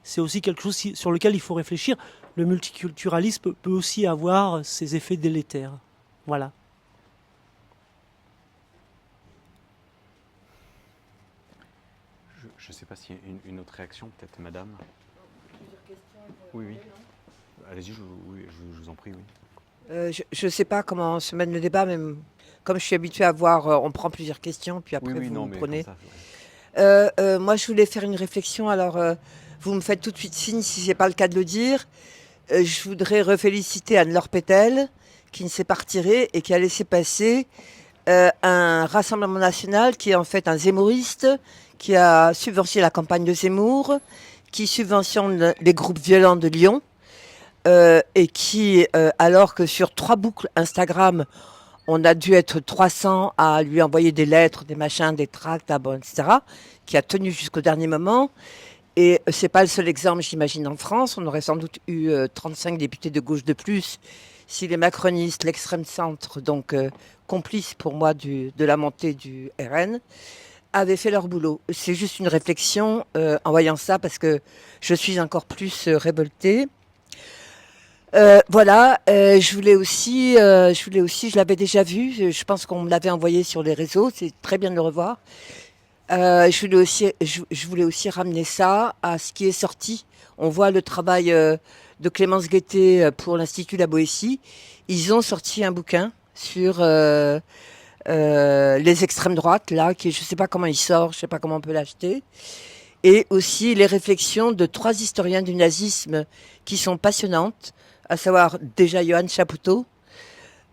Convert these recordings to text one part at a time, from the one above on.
c'est aussi quelque chose sur lequel il faut réfléchir. Le multiculturalisme peut aussi avoir ses effets délétères. Voilà. Je ne sais pas s'il y a une autre réaction, peut-être, madame. Oui, oui. Allez-y, oui, je vous en prie, oui. Je ne sais pas comment se mène le débat, mais comme je suis habituée à voir, on prend plusieurs questions, puis Oui, après oui, non, vous mais prenez. comme ça, ouais. Moi, je voulais faire une réflexion. Alors, vous me faites tout de suite signe si c'est pas le cas de le dire. Je voudrais reféliciter Anne-Laure Pétel, qui ne s'est pas retirée et qui a laissé passer un Rassemblement national qui est en fait un zémouriste, qui a subventionné la campagne de Zemmour, qui subventionne les groupes violents de Lyon, et qui, alors que sur 3 boucles Instagram, on a dû être 300 à lui envoyer des lettres, des machins, des tracts, etc., qui a tenu jusqu'au dernier moment. Et c'est pas le seul exemple, j'imagine, en France. On aurait sans doute eu 35 députés de gauche de plus si les macronistes, l'extrême centre, donc complices pour moi de la montée du RN, avaient fait leur boulot. C'est juste une réflexion en voyant ça parce que je suis encore plus révoltée. Voilà, je l'avais déjà vu. Je pense qu'on me l'avait envoyé sur les réseaux. C'est très bien de le revoir. Je voulais aussi ramener ça à ce qui est sorti. On voit le travail de Clémence Guettet pour l'Institut La Boétie. Ils ont sorti un bouquin sur les extrêmes droites, là, qui je ne sais pas comment il sort, je ne sais pas comment on peut l'acheter. Et aussi les réflexions de 3 historiens du nazisme qui sont passionnantes, à savoir déjà Johann Chapoutot,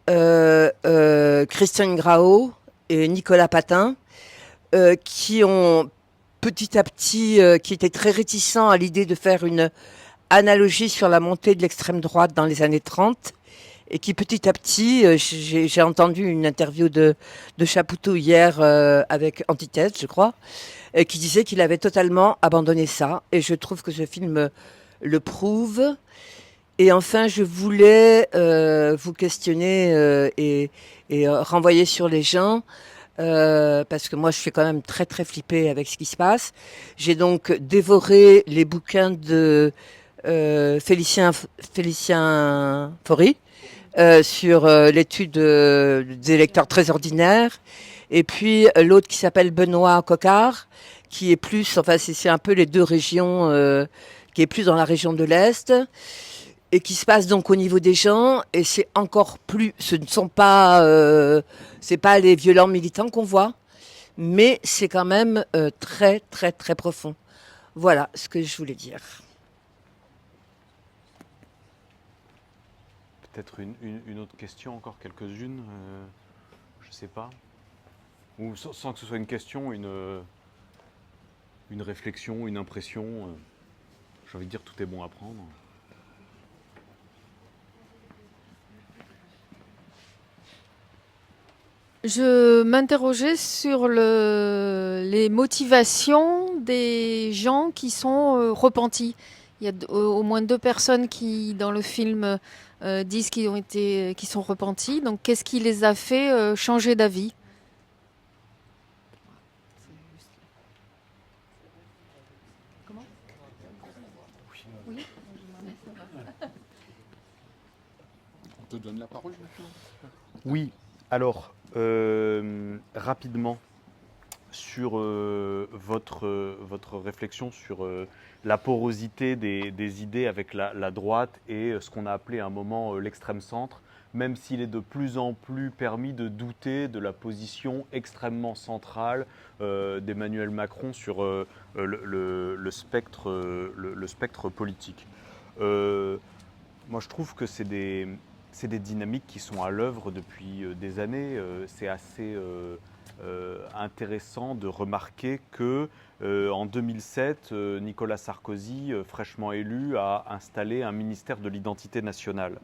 Christian Grau et Nicolas Patin, qui ont petit à petit, qui étaient très réticents à l'idée de faire une analogie sur la montée de l'extrême droite dans les années 30, et qui petit à petit, j'ai entendu une interview de Chapoutot hier avec Antithèse, je crois, qui disait qu'il avait totalement abandonné ça, et je trouve que ce film le prouve. Et enfin, je voulais vous questionner et renvoyer sur les gens, parce que moi, je suis quand même très très flippée avec ce qui se passe. J'ai donc dévoré les bouquins de Félicien Faury sur l'étude des lecteurs très ordinaires. Et puis l'autre qui s'appelle Benoît Coquart, qui est plus, enfin c'est un peu les deux régions, qui est plus dans la région de l'Est et qui se passe donc au niveau des gens, et c'est encore plus, ce ne sont pas, c'est pas les violents militants qu'on voit, mais c'est quand même très très très profond. Voilà ce que je voulais dire. Peut-être une autre question, encore quelques-unes, je ne sais pas. Ou sans que ce soit une question, une réflexion, une impression. J'ai envie de dire, tout est bon à prendre. Je m'interrogeais sur les motivations des gens qui sont repentis. Il y a au moins 2 personnes qui, dans le film, disent qu'ils sont repentis. Donc, qu'est-ce qui les a fait changer d'avis? On te donne la parole maintenant. Oui, alors, rapidement, sur votre réflexion sur la porosité des idées avec la droite et ce qu'on a appelé à un moment l'extrême centre, même s'il est de plus en plus permis de douter de la position extrêmement centrale d'Emmanuel Macron sur le spectre politique. Moi, je trouve que c'est des dynamiques qui sont à l'œuvre depuis des années. C'est assez intéressant de remarquer que en 2007, Nicolas Sarkozy, fraîchement élu, a installé un ministère de l'identité nationale.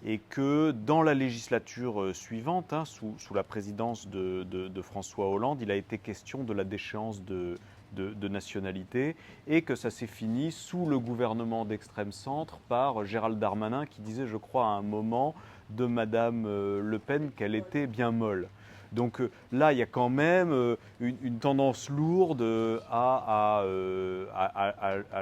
Et que dans la législature suivante, sous la présidence de François Hollande, il a été question de la déchéance de nationalité, et que ça s'est fini sous le gouvernement d'extrême centre par Gérald Darmanin qui disait, je crois, à un moment de Madame Le Pen qu'elle était bien molle. Donc là, il y a quand même une tendance lourde à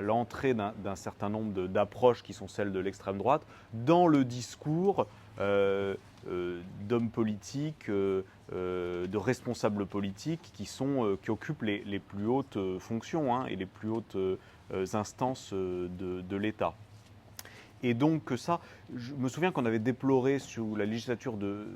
l'entrée d'un certain nombre d'approches qui sont celles de l'extrême droite dans le discours d'hommes politiques, de responsables politiques qui occupent les plus hautes fonctions hein, et les plus hautes instances de l'État. Et donc ça, je me souviens qu'on avait déploré sous la législature de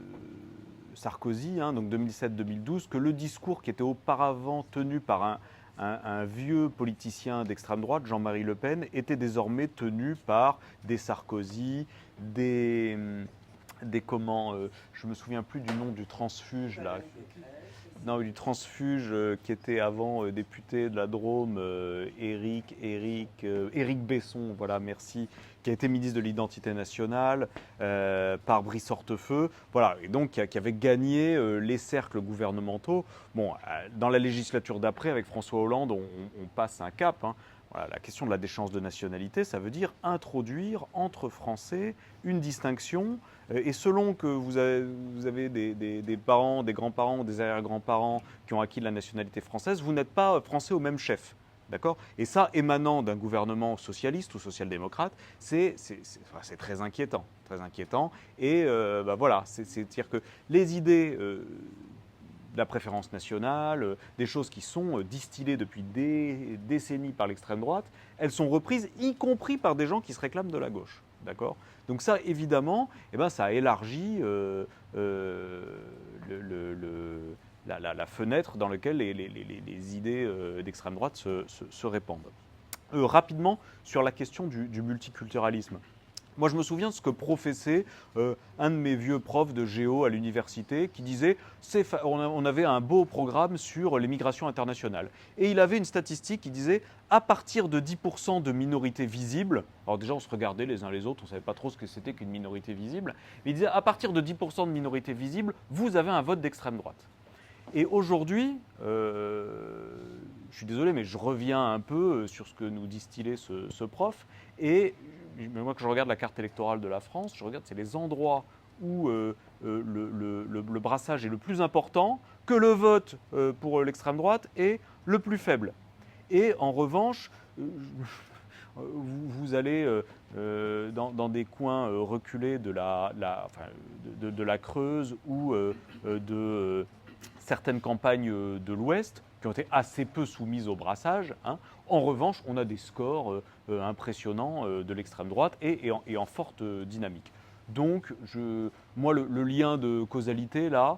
Sarkozy, hein, donc 2007-2012, que le discours qui était auparavant tenu par un vieux politicien d'extrême droite, Jean-Marie Le Pen, était désormais tenu par des Sarkozy, des comment, je me souviens plus du nom du transfuge là. Non, du transfuge qui était avant député de la Drôme, Éric Besson, voilà, merci, qui a été ministre de l'Identité nationale par Brice Hortefeux, voilà, et donc qui avait gagné les cercles gouvernementaux. Bon, dans la législature d'après, avec François Hollande, on passe un cap. Hein. Voilà, la question de la déchéance de nationalité, ça veut dire introduire entre Français une distinction. Et selon que vous avez des parents, des grands-parents ou des arrière-grands-parents qui ont acquis la nationalité française, vous n'êtes pas français au même chef. D'accord ? Et ça, émanant d'un gouvernement socialiste ou social-démocrate, c'est très inquiétant. Très inquiétant. Et voilà, c'est-à-dire que les idées de la préférence nationale, des choses qui sont distillées depuis des décennies par l'extrême droite, elles sont reprises, y compris par des gens qui se réclament de la gauche. D'accord ? Donc ça, évidemment, ça élargit la fenêtre dans laquelle les idées d'extrême droite se répandent. Rapidement, sur la question du multiculturalisme. Moi, je me souviens de ce que professait un de mes vieux profs de géo à l'université qui disait on avait un beau programme sur les migrations internationales. Et il avait une statistique qui disait à partir de 10% de minorités visibles, alors déjà on se regardait les uns les autres, on ne savait pas trop ce que c'était qu'une minorité visible, mais il disait à partir de 10% de minorités visibles, vous avez un vote d'extrême droite. Et aujourd'hui, je suis désolé, mais je reviens un peu sur ce que nous distillait ce prof. Et moi, quand je regarde la carte électorale de la France, je regarde c'est les endroits où le brassage est le plus important, que le vote pour l'extrême droite est le plus faible. Et en revanche, vous allez dans des coins reculés de la Creuse ou de certaines campagnes de l'Ouest qui ont été assez peu soumises au brassage. Hein. En revanche, on a des scores impressionnants de l'extrême droite et en forte dynamique. Donc, moi, le lien de causalité, là,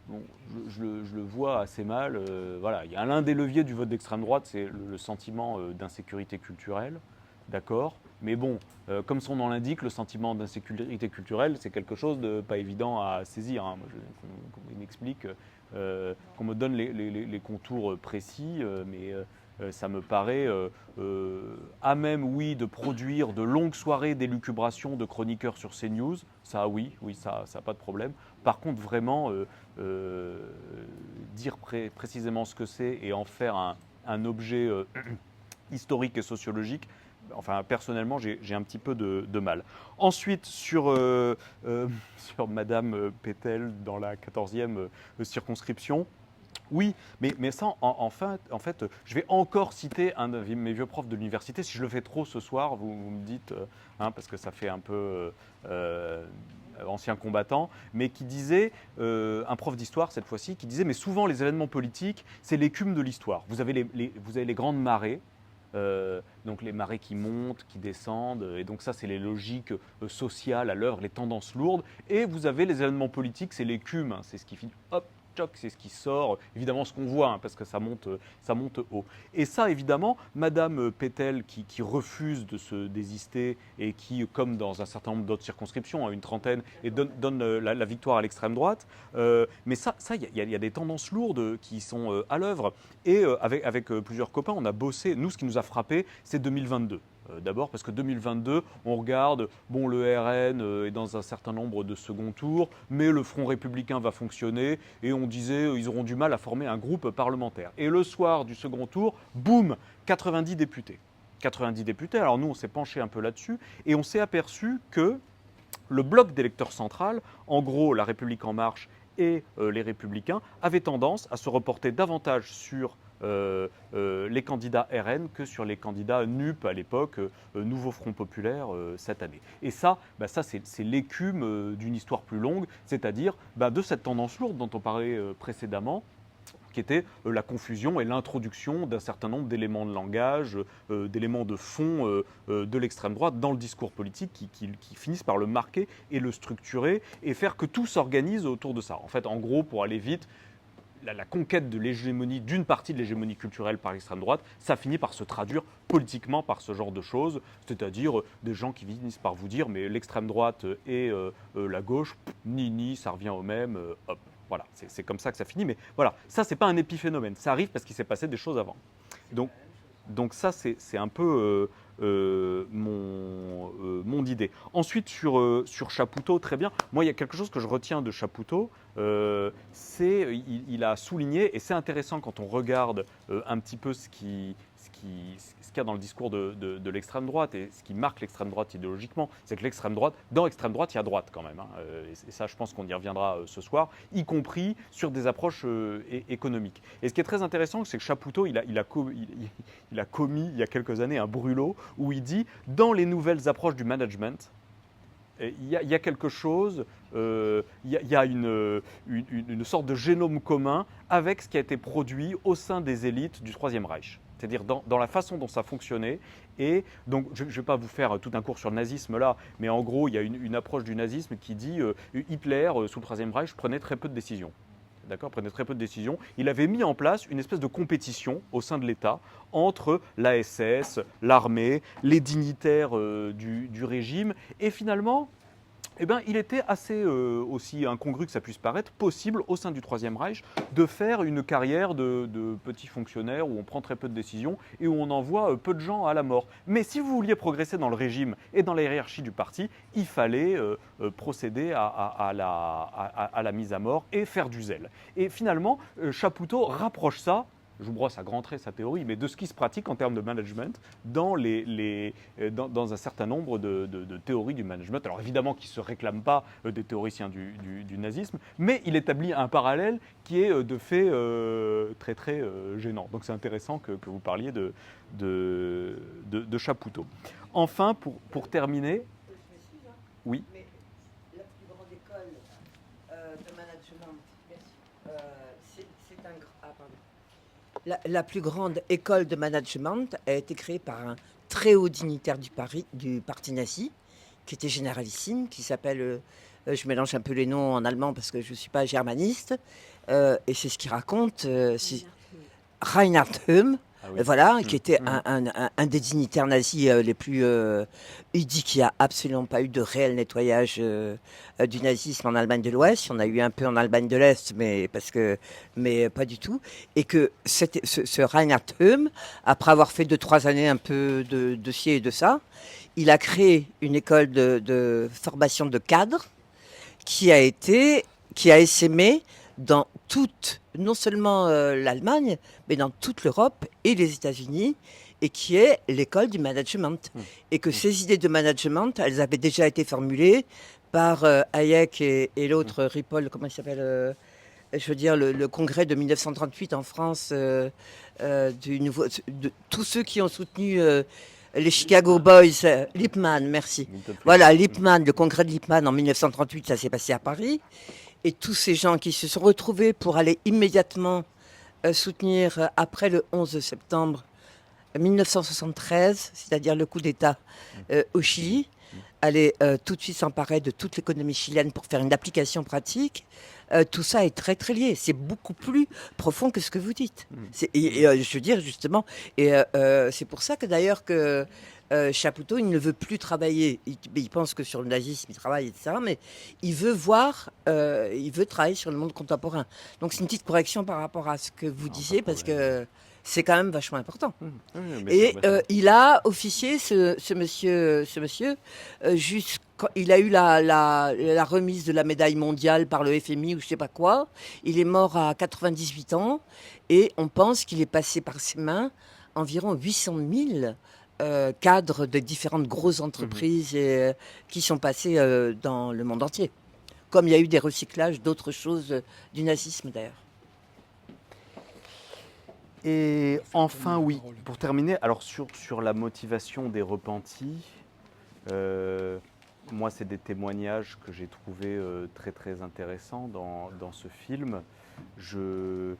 bon, je le vois assez mal. Voilà. Il y a l'un des leviers du vote d'extrême droite, c'est le sentiment d'insécurité culturelle. D'accord ? Mais bon, comme son nom l'indique, le sentiment d'insécurité culturelle, c'est quelque chose de pas évident à saisir. Hein. Moi, qu'on m'explique, qu'on me donne les contours précis, mais ça me paraît à même, oui, de produire de longues soirées d'élucubration de chroniqueurs sur CNews. Ça, oui, ça n'a pas de problème. Par contre, vraiment, dire précisément ce que c'est et en faire un objet historique et sociologique, enfin, personnellement, j'ai un petit peu de mal. Ensuite, sur Madame Pétel dans la 14e circonscription, oui, mais ça, en fait, je vais encore citer un de mes vieux profs de l'université. Si je le fais trop ce soir, vous me dites, hein, parce que ça fait un peu ancien combattant, mais qui disait, un prof d'histoire cette fois-ci, qui disait, mais souvent les événements politiques, c'est l'écume de l'histoire. Vous avez les grandes marées, donc les marées qui montent, qui descendent, et donc ça c'est les logiques sociales à l'œuvre, les tendances lourdes, et vous avez les événements politiques, c'est l'écume, hein, c'est ce qui finit, hop, choc, c'est ce qui sort, évidemment ce qu'on voit, hein, parce que ça monte haut. Et ça, évidemment, Madame Pétel, qui refuse de se désister et qui, comme dans un certain nombre d'autres circonscriptions, une trentaine, et donne la victoire à l'extrême droite, mais ça, il y a des tendances lourdes qui sont à l'œuvre. Et avec plusieurs copains, on a bossé. Nous, ce qui nous a frappé, c'est 2022. D'abord parce que 2022, on regarde, bon, le RN est dans un certain nombre de second tours, mais le Front républicain va fonctionner, et on disait ils auront du mal à former un groupe parlementaire. Et le soir du second tour, boum, 90 députés. 90 députés, alors nous on s'est penché un peu là-dessus, et on s'est aperçu que le bloc d'électeurs central, en gros La République En Marche et les Républicains avaient tendance à se reporter davantage sur les candidats RN que sur les candidats NUP à l'époque, Nouveau Front Populaire cette année. Et ça, c'est l'écume d'une histoire plus longue, c'est-à-dire de cette tendance lourde dont on parlait précédemment, qui était la confusion et l'introduction d'un certain nombre d'éléments de langage, d'éléments de fond de l'extrême droite dans le discours politique qui finissent par le marquer et le structurer et faire que tout s'organise autour de ça. En fait, en gros, pour aller vite, la conquête de l'hégémonie, d'une partie de l'hégémonie culturelle par l'extrême droite, ça finit par se traduire politiquement par ce genre de choses, c'est-à-dire des gens qui finissent par vous dire mais l'extrême droite et la gauche, ni, ça revient au même, hop. Voilà, c'est comme ça que ça finit. Mais voilà, ça, c'est pas un épiphénomène. Ça arrive parce qu'il s'est passé des choses avant. Donc ça, c'est un peu mon idée. Ensuite, sur Chapoutot, très bien. Moi, il y a quelque chose que je retiens de Chapoutot. Il a souligné, et c'est intéressant quand on regarde un petit peu ce qu'il y a dans le discours de l'extrême droite et ce qui marque l'extrême droite idéologiquement, c'est que l'extrême droite, dans l'extrême droite, il y a droite quand même. Et ça, je pense qu'on y reviendra ce soir, y compris sur des approches économiques. Et ce qui est très intéressant, c'est que Chapoutot, il a commis il y a quelques années un brûlot où il dit, dans les nouvelles approches du management, il y a quelque chose, il y a une sorte de génome commun avec ce qui a été produit au sein des élites du Troisième Reich. C'est-à-dire dans la façon dont ça fonctionnait. Et donc, je ne vais pas vous faire tout un cours sur le nazisme là, mais en gros, il y a une approche du nazisme qui dit Hitler, sous le Troisième Reich, prenait très peu de décisions. D'accord, prenait très peu de décisions. Il avait mis en place une espèce de compétition au sein de l'État entre la SS, l'armée, les dignitaires du régime. Et finalement, il était assez, aussi incongru que ça puisse paraître, possible au sein du Troisième Reich de faire une carrière de petit fonctionnaire où on prend très peu de décisions et où on envoie peu de gens à la mort. Mais si vous vouliez progresser dans le régime et dans la hiérarchie du parti, il fallait procéder à la mise à mort et faire du zèle. Et finalement, Chapoutot rapproche ça, je vous brosse à grands traits sa théorie, mais de ce qui se pratique en termes de management dans un certain nombre de théories du management. Alors évidemment qu'il ne se réclame pas des théoriciens du nazisme, mais il établit un parallèle qui est de fait très très gênant. Donc c'est intéressant que vous parliez de Chapoutot. Enfin, pour terminer, oui. Mais la plus grande école de management, c'est un... Ah, pardon. La plus grande école de management a été créée par un très haut dignitaire du parti nazi, qui était généralissime, qui s'appelle, je mélange un peu les noms en allemand parce que je ne suis pas germaniste, et c'est ce qu'il raconte, Reinhard Höhm, voilà, qui était un des dignitaires nazis les plus... il dit qu'il n'y a absolument pas eu de réel nettoyage du nazisme en Allemagne de l'Ouest. Il y en a eu un peu en Allemagne de l'Est, mais pas du tout. Et que ce Reinhard Höhm, après avoir fait 2-3 années un peu de ci et de ça, il a créé une école de formation de cadres qui a essaimé dans toute, non seulement l'Allemagne, mais dans toute l'Europe et les États-Unis, et qui est l'école du management. Et que ces idées de management, elles avaient déjà été formulées par Hayek et l'autre Ripoll, comment il s'appelle je veux dire, le congrès de 1938 en France, tous ceux qui ont soutenu les Chicago Boys, Lippmann, merci. Voilà, Lippmann, le congrès de Lippmann en 1938, ça s'est passé à Paris. Et tous ces gens qui se sont retrouvés pour aller immédiatement soutenir, après le 11 septembre 1973, c'est-à-dire le coup d'État au Chili, aller tout de suite s'emparer de toute l'économie chilienne pour faire une application pratique, tout ça est très très lié. C'est beaucoup plus profond que ce que vous dites. Je veux dire justement, et c'est pour ça que d'ailleurs que Chapoutot, il ne veut plus travailler. Il pense que sur le nazisme, il travaille, etc. Mais il veut travailler sur le monde contemporain. Donc c'est une petite correction par rapport à ce que vous disiez, parce que c'est quand même vachement important. Et il a officié, ce monsieur, il a eu la remise de la médaille mondiale par le FMI ou je sais pas quoi. Il est mort à 98 ans et on pense qu'il est passé par ses mains environ 800 000 cadres de différentes grosses entreprises qui sont passés dans le monde entier. comme il y a eu des recyclages d'autres choses du nazisme d'ailleurs. Et enfin, oui, parole. pour terminer, alors sur la motivation des repentis, moi, c'est des témoignages que j'ai trouvés très très intéressants dans ce film. Je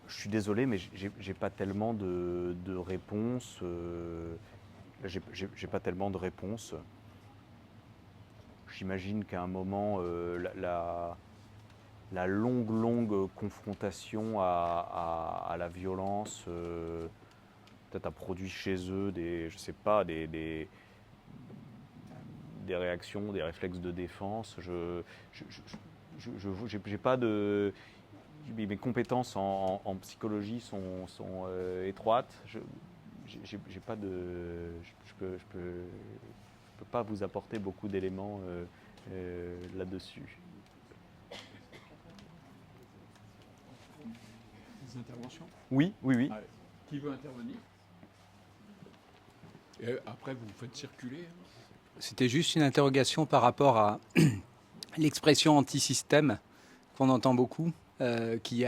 suis désolé, mais j'ai pas tellement de réponses. J'ai pas tellement de réponses. J'imagine qu'à un moment, la longue confrontation à la violence peut-être a produit chez eux des réactions, des réflexes de défense. J'ai pas de... Mes compétences en psychologie sont étroites. J'ai pas de... Je peux pas vous apporter beaucoup d'éléments là-dessus. Des interventions? Oui. Allez. Qui veut intervenir? Et après, vous faites circuler. C'était juste une interrogation par rapport à l'expression anti-système qu'on entend beaucoup, qui,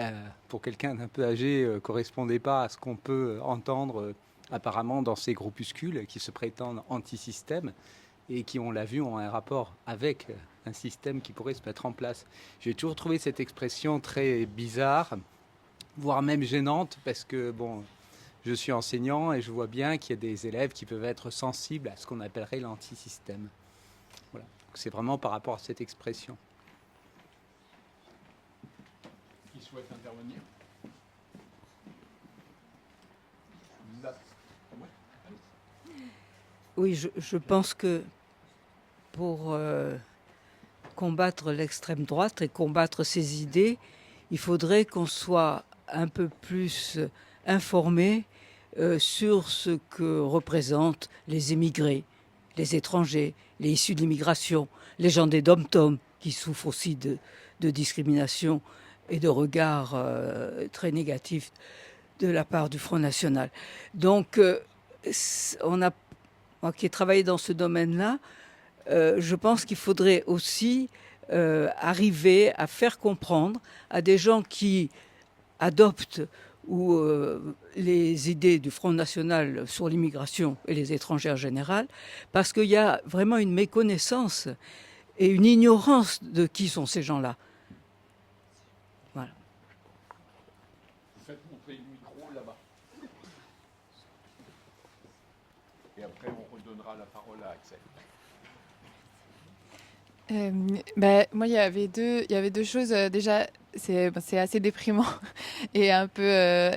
pour quelqu'un d'un peu âgé, correspondait pas à ce qu'on peut entendre apparemment dans ces groupuscules qui se prétendent anti-système et qui, on l'a vu, ont un rapport avec un système qui pourrait se mettre en place. J'ai toujours trouvé cette expression très bizarre, voire même gênante, parce que bon, je suis enseignant et je vois bien qu'il y a des élèves qui peuvent être sensibles à ce qu'on appellerait l'antisystème. Voilà. Donc c'est vraiment par rapport à cette expression. Qui souhaite intervenir? Là. Ouais, allez. Oui, je pense que pour combattre l'extrême droite et combattre ses idées, il faudrait qu'on soit un peu plus informé sur ce que représentent les émigrés, les étrangers, les issus de l'immigration, les gens des dom-toms qui souffrent aussi de discrimination et de regards très négatifs de la part du Front National. Donc, moi qui ai travaillé dans ce domaine-là, je pense qu'il faudrait aussi arriver à faire comprendre à des gens qui adoptent les idées du Front National sur l'immigration et les étrangers en général, parce qu'il y a vraiment une méconnaissance et une ignorance de qui sont ces gens-là. Voilà. Faites monter le micro là-bas. Et après, on redonnera la parole à Axel. Moi, il y avait deux choses. Déjà, c'est assez déprimant et un peu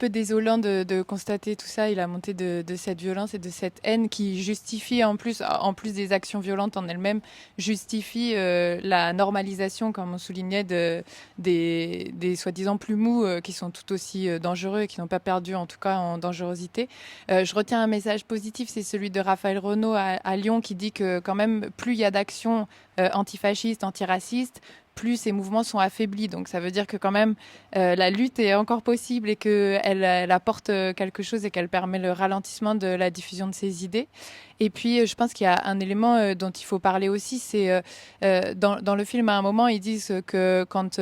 désolant de constater tout ça et la montée de cette violence et de cette haine qui justifie en plus des actions violentes en elles-mêmes, justifie la normalisation, comme on soulignait, des soi-disant plus mous qui sont tout aussi dangereux et qui n'ont pas perdu en tout cas en dangerosité. Je retiens un message positif, c'est celui de Raphaël Renaud à Lyon qui dit que quand même plus il y a d'actions antifascistes, antiracistes, plus ces mouvements sont affaiblis. Donc ça veut dire que quand même la lutte est encore possible et qu'elle apporte quelque chose et qu'elle permet le ralentissement de la diffusion de ces idées. Et puis je pense qu'il y a un élément dont il faut parler aussi, c'est dans le film à un moment ils disent que quand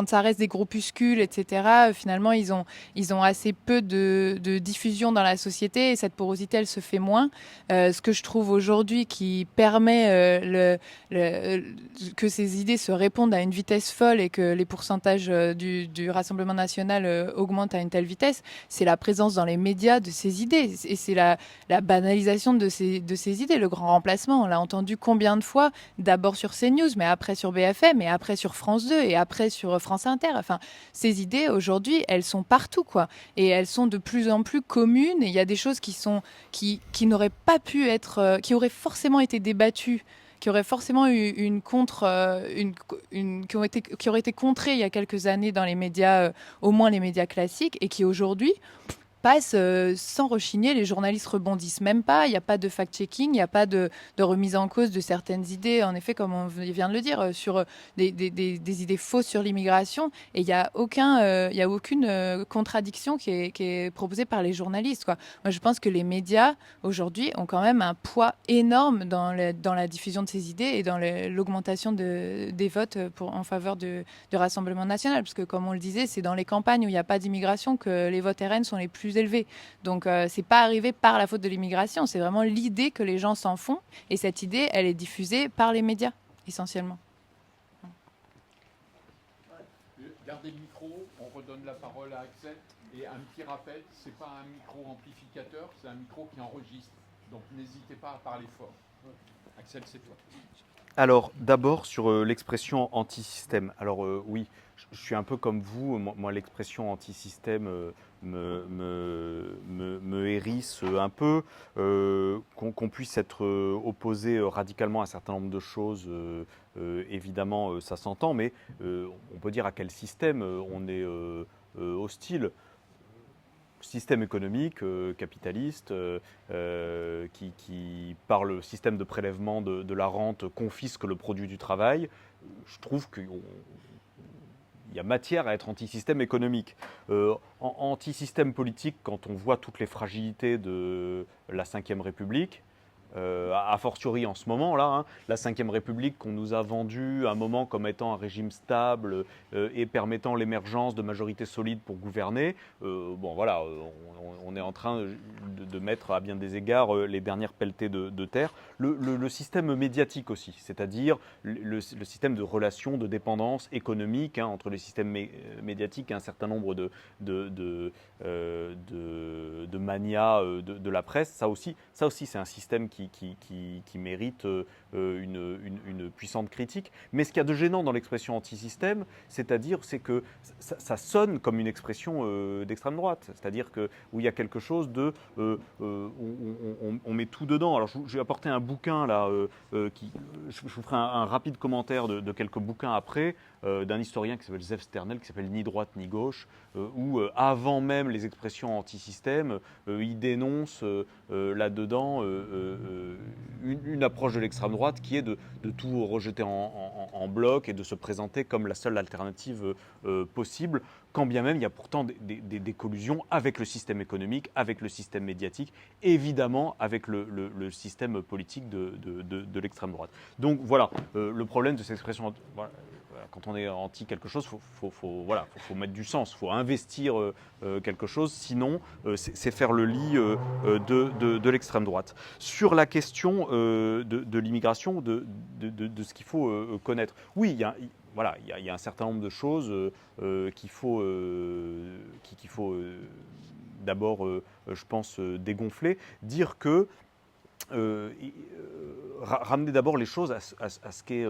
ça reste des groupuscules, etc., finalement ils ont assez peu de diffusion dans la société et cette porosité elle se fait moins. Ce que je trouve aujourd'hui qui permet que ces idées se répondent à une vitesse folle et que les pourcentages du Rassemblement national augmentent à une telle vitesse, c'est la présence dans les médias de ces idées et c'est la banalisation de ces idées, le grand remplacement. On l'a entendu combien de fois, d'abord sur CNews, mais après sur BFM, et après sur France 2, et après sur France Inter. Enfin, ces idées, aujourd'hui, elles sont partout, quoi. Et elles sont de plus en plus communes, et il y a des choses qui n'auraient pas pu être, qui auraient forcément été débattues, qui auraient forcément eu qui auraient été contrées il y a quelques années dans les médias, au moins les médias classiques, et qui aujourd'hui passe sans rechigner. Les journalistes rebondissent même pas. Il n'y a pas de fact-checking, il n'y a pas de remise en cause de certaines idées. En effet, comme on vient de le dire, sur des idées fausses sur l'immigration. Et il n'y a aucune contradiction qui est proposée par les journalistes, quoi. Moi, je pense que les médias aujourd'hui ont quand même un poids énorme dans la diffusion de ces idées et dans l'augmentation des votes en faveur du Rassemblement national. Parce que, comme on le disait, c'est dans les campagnes où il n'y a pas d'immigration que les votes RN sont les plus élevés. Donc, c'est pas arrivé par la faute de l'immigration, c'est vraiment l'idée que les gens s'en font. Et cette idée, elle est diffusée par les médias, essentiellement. Gardez le micro, on redonne la parole à Axel. Et un petit rappel, c'est pas un micro amplificateur, c'est un micro qui enregistre. Donc n'hésitez pas à parler fort. Axel, c'est toi. Alors, d'abord sur l'expression anti-système. Alors oui, je suis un peu comme vous. Moi, l'expression anti-système me hérisse un peu. Qu'on puisse être opposé radicalement à un certain nombre de choses, évidemment, ça s'entend. Mais on peut dire à quel système on est hostile. Système économique capitaliste qui, par le système de prélèvement de la rente, confisque le produit du travail. Je trouve qu'il y a matière à être anti-système économique. Anti-système politique, quand on voit toutes les fragilités de la Ve République, a fortiori en ce moment là, hein, la Ve République qu'on nous a vendue à un moment comme étant un régime stable et permettant l'émergence de majorités solides pour gouverner. Bon voilà, on est en train de mettre à bien des égards les dernières pelletées de terre. Le système médiatique aussi, c'est-à-dire le système de relations, de dépendance économique entre les systèmes médiatiques et un certain nombre de manias de la presse. Ça aussi c'est un système qui mérite une puissante critique. Mais ce qu'il y a de gênant dans l'expression anti-système, c'est que ça sonne comme une expression d'extrême droite. C'est-à-dire que où il y a quelque chose de... on met tout dedans. Alors je vais apporter un bouquin là, je vous ferai un rapide commentaire de quelques bouquins après, d'un historien qui s'appelle Zev Sternel, qui s'appelle Ni droite ni gauche, où avant même les expressions anti-système, il dénonce là-dedans une approche de l'extrême droite qui est de tout rejeter en bloc et de se présenter comme la seule alternative possible, quand bien même il y a pourtant des collusions avec le système économique, avec le système médiatique, évidemment avec le système politique de l'extrême droite. Donc voilà, le problème de cette expression... Voilà, quand on est anti quelque chose, faut mettre du sens, il faut investir quelque chose, sinon c'est faire le lit de l'extrême droite. Sur la question de l'immigration, de ce qu'il faut connaître, oui, il y a un certain nombre de choses qu'il faut d'abord, je pense, dégonfler, dire que ramener d'abord les choses à ce qu'est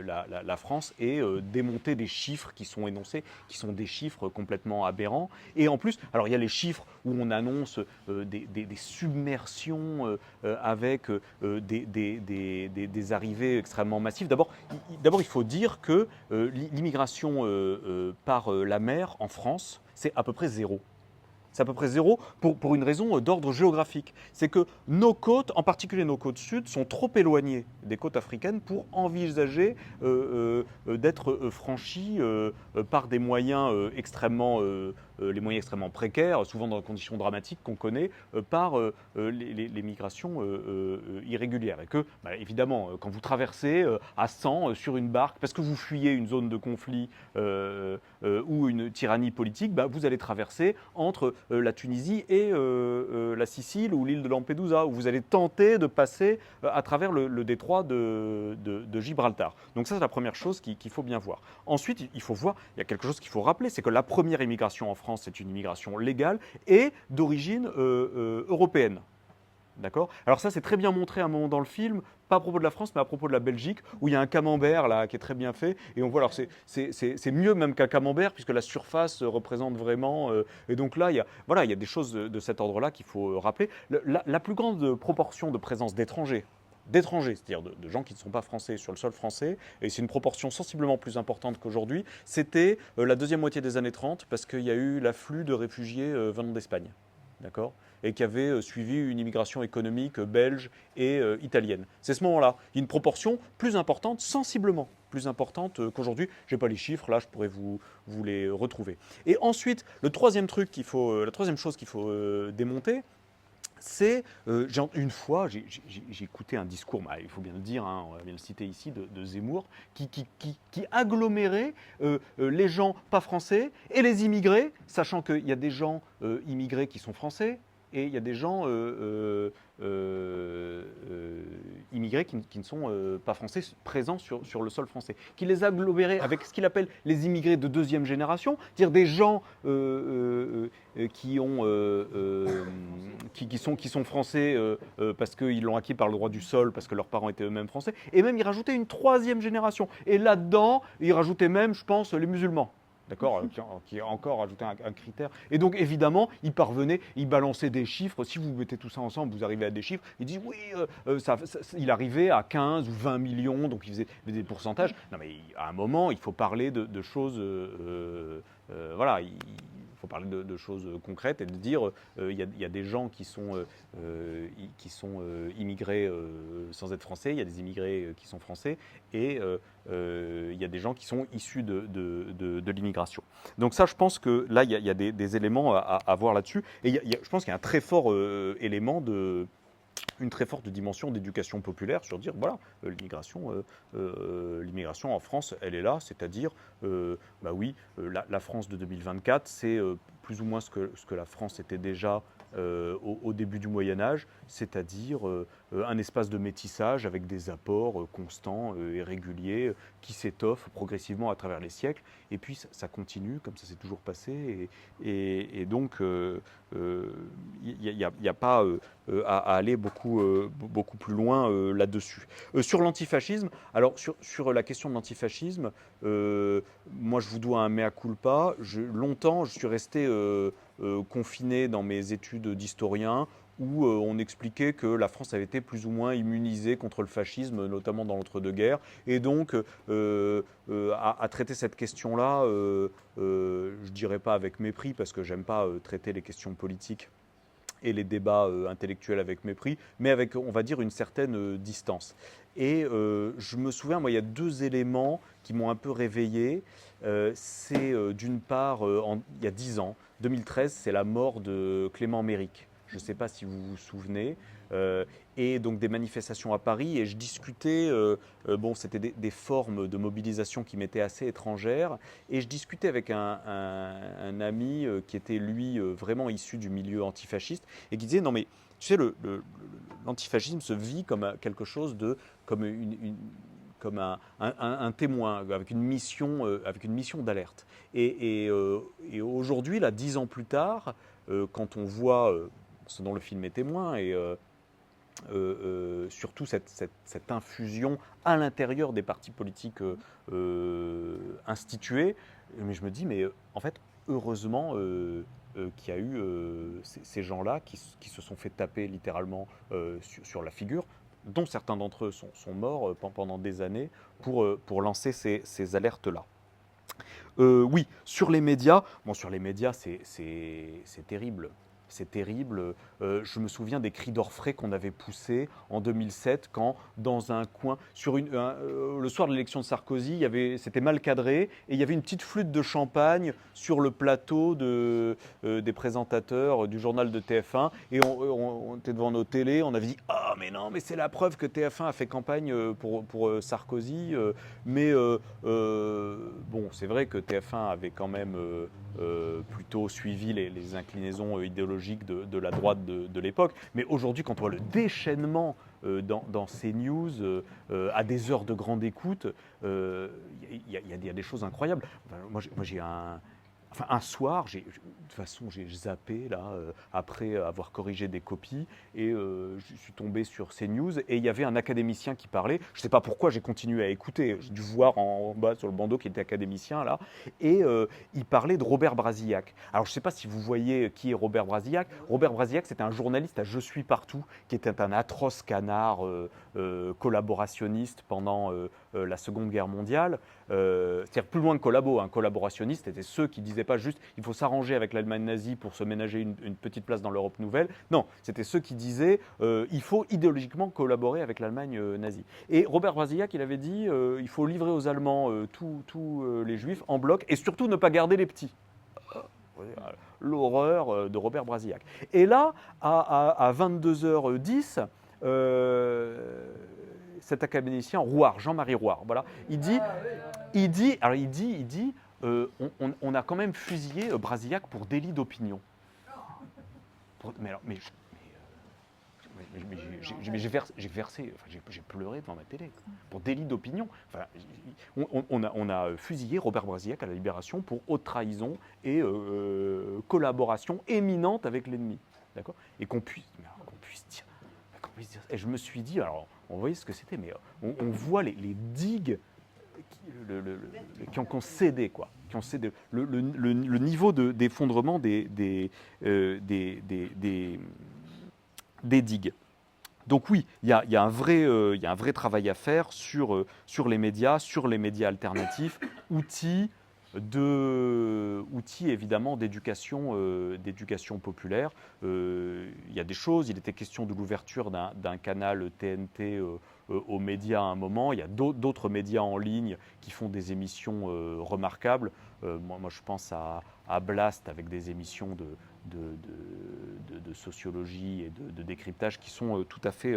la France et démonter des chiffres qui sont énoncés, qui sont des chiffres complètement aberrants. Et en plus, alors il y a les chiffres où on annonce des submersions avec des arrivées extrêmement massives. D'abord, il faut dire que l'immigration par la mer en France, c'est à peu près zéro. C'est à peu près zéro pour une raison d'ordre géographique. C'est que nos côtes, en particulier nos côtes sud, sont trop éloignées des côtes africaines pour envisager d'être franchies par des moyens les moyens extrêmement précaires, souvent dans des conditions dramatiques qu'on connaît, par les migrations irrégulières. Et que, évidemment, quand vous traversez à 100 sur une barque, parce que vous fuyez une zone de conflit ou une tyrannie politique, vous allez traverser entre la Tunisie et la Sicile ou l'île de Lampedusa, où vous allez tenter de passer à travers le détroit de Gibraltar. Donc ça, c'est la première chose qu'il faut bien voir. Ensuite, il y a quelque chose qu'il faut rappeler, c'est que la première immigration en France, c'est une immigration légale et d'origine européenne. D'accord ? Alors ça, c'est très bien montré à un moment dans le film, pas à propos de la France, mais à propos de la Belgique, où il y a un camembert là, qui est très bien fait. Et on voit, alors c'est mieux même qu'un camembert, puisque la surface représente vraiment... et donc là, il y a des choses de cet ordre-là qu'il faut rappeler. La plus grande proportion de présence d'étrangers d'étrangers, c'est-à-dire de gens qui ne sont pas français sur le sol français, et c'est une proportion sensiblement plus importante qu'aujourd'hui, c'était la deuxième moitié des années 30, parce qu'il y a eu l'afflux de réfugiés venant d'Espagne, d'accord, et qui avait suivi une immigration économique belge et italienne. C'est ce moment-là, il y a une proportion plus importante, sensiblement plus importante qu'aujourd'hui. Je n'ai pas les chiffres, là je pourrais vous les retrouver. Et ensuite, la troisième chose qu'il faut démonter, c'est, une fois, j'ai écouté un discours, il faut bien le dire, on va bien le citer ici, de Zemmour, qui agglomérait les gens pas français et les immigrés, sachant qu'il y a des gens immigrés qui sont français, et il y a des gens immigrés qui ne sont pas français présents sur le sol français, qui les agglomérait avec ce qu'il appelle les immigrés de deuxième génération, c'est-à-dire des gens qui sont français parce qu'ils l'ont acquis par le droit du sol, parce que leurs parents étaient eux-mêmes français, et même il rajoutait une troisième génération. Et là-dedans, il rajoutait même, je pense, les musulmans. D'accord, qui a encore ajouté un critère. Et donc, évidemment, il parvenait, il balançait des chiffres. Si vous mettez tout ça ensemble, vous arrivez à des chiffres. Il dit, oui, il arrivait à 15 ou 20 millions, donc il faisait des pourcentages. Non, mais à un moment, il faut parler de choses... voilà, il faut parler de choses concrètes et de dire, il y a des gens qui sont immigrés sans être français, il y a des immigrés qui sont français, et il y a des gens qui sont issus de l'immigration. Donc ça, je pense que là, il y a des éléments à voir là-dessus. Et je pense qu'il y a un très fort élément une très forte dimension d'éducation populaire sur dire, voilà, l'immigration en France, elle est là, c'est-à-dire, bah oui, la France de 2024, c'est plus ou moins ce que la France était déjà au début du Moyen-Âge, c'est-à-dire un espace de métissage avec des apports constants et réguliers qui s'étoffent progressivement à travers les siècles. Et puis ça continue, comme ça s'est toujours passé. Et donc, il n'y a pas à aller beaucoup plus loin là-dessus. Sur l'antifascisme, alors sur la question de l'antifascisme, moi je vous dois un mea culpa. Longtemps, je suis resté confiné dans mes études d'historien, où on expliquait que la France avait été plus ou moins immunisée contre le fascisme, notamment dans l'entre-deux-guerres. Et donc, à traiter cette question-là, je ne dirais pas avec mépris, parce que j'aime pas traiter les questions politiques et les débats intellectuels avec mépris, mais avec, on va dire, une certaine distance. Et je me souviens, moi, il y a deux éléments qui m'ont un peu réveillé. C'est d'une part, il y a 10 ans, 2013, c'est la mort de Clément Méric. Je ne sais pas si vous vous souvenez. Et donc des manifestations à Paris. Et je discutais, bon, c'était des formes de mobilisation qui m'étaient assez étrangères. Et je discutais avec un ami qui était, lui, vraiment issu du milieu antifasciste, et qui disait, non mais, tu sais, l'antifascisme se vit comme quelque chose comme un témoin, avec une mission d'alerte. Et aujourd'hui, là, 10 ans plus tard, quand on voit ce dont le film est témoin, et surtout cette infusion à l'intérieur des partis politiques institués, mais je me dis, mais en fait, heureusement qu'il y a eu ces gens-là qui se sont fait taper littéralement sur la figure, dont certains d'entre eux sont morts pendant des années pour lancer ces alertes-là. Oui, sur les médias, c'est terrible. C'est terrible. Je me souviens des cris d'orfraie qu'on avait poussés en 2007 quand, dans un coin, le soir de l'élection de Sarkozy, c'était mal cadré et il y avait une petite flûte de champagne sur le plateau des présentateurs du journal de TF1 et on était devant nos télés, on avait dit « Ah, mais non, mais c'est la preuve que TF1 a fait campagne pour Sarkozy. » Mais bon, c'est vrai que TF1 avait quand même plutôt suivi les inclinaisons idéologiques de la droite de l'époque. Mais aujourd'hui, quand on voit le déchaînement dans ces news à des heures de grande écoute, il y a des choses incroyables. Enfin, moi j'ai Enfin, un soir, de toute façon, j'ai zappé là, après avoir corrigé des copies, et je suis tombé sur CNews, et il y avait un académicien qui parlait. Je ne sais pas pourquoi j'ai continué à écouter. J'ai dû voir en bas sur le bandeau qui était académicien là, et il parlait de Robert Brasillac. Alors, je ne sais pas si vous voyez qui est Robert Brasillac. Robert Brasillac, c'était un journaliste à Je suis partout, qui était un atroce canard collaborationniste pendant la Seconde Guerre mondiale. C'est-à-dire plus loin que collabo. Un collaborationniste, c'était ceux qui disaient pas juste il faut s'arranger avec l'Allemagne nazie pour se ménager une petite place dans l'Europe nouvelle. Non, c'était ceux qui disaient il faut idéologiquement collaborer avec l'Allemagne nazie. Et Robert Brasillac, il avait dit il faut livrer aux Allemands tous les Juifs en bloc et surtout ne pas garder les petits. L'horreur de Robert Brasillac. Et là, à 22h10, cet académicien Rouard, Jean-Marie Rouard, voilà, il dit, on a quand même fusillé Brasillac pour délit d'opinion. J'ai versé, enfin, j'ai pleuré devant ma télé pour délit d'opinion. Enfin, on a fusillé Robert Brasillac à la Libération pour haute trahison et collaboration éminente avec l'ennemi, d'accord. Et qu'on puisse dire. Et je me suis dit, alors, on voyait ce que c'était, mais on voit les digues qui ont cédé, quoi. Qui ont cédé. Le niveau d'effondrement des digues. Donc oui, il y a un vrai travail à faire sur les médias alternatifs, outils évidemment d'éducation populaire. Il y a des choses, il était question de l'ouverture d'un canal TNT aux médias à un moment. Il y a d'autres médias en ligne qui font des émissions remarquables. Moi, je pense à Blast avec des émissions de sociologie et de décryptage qui sont tout à fait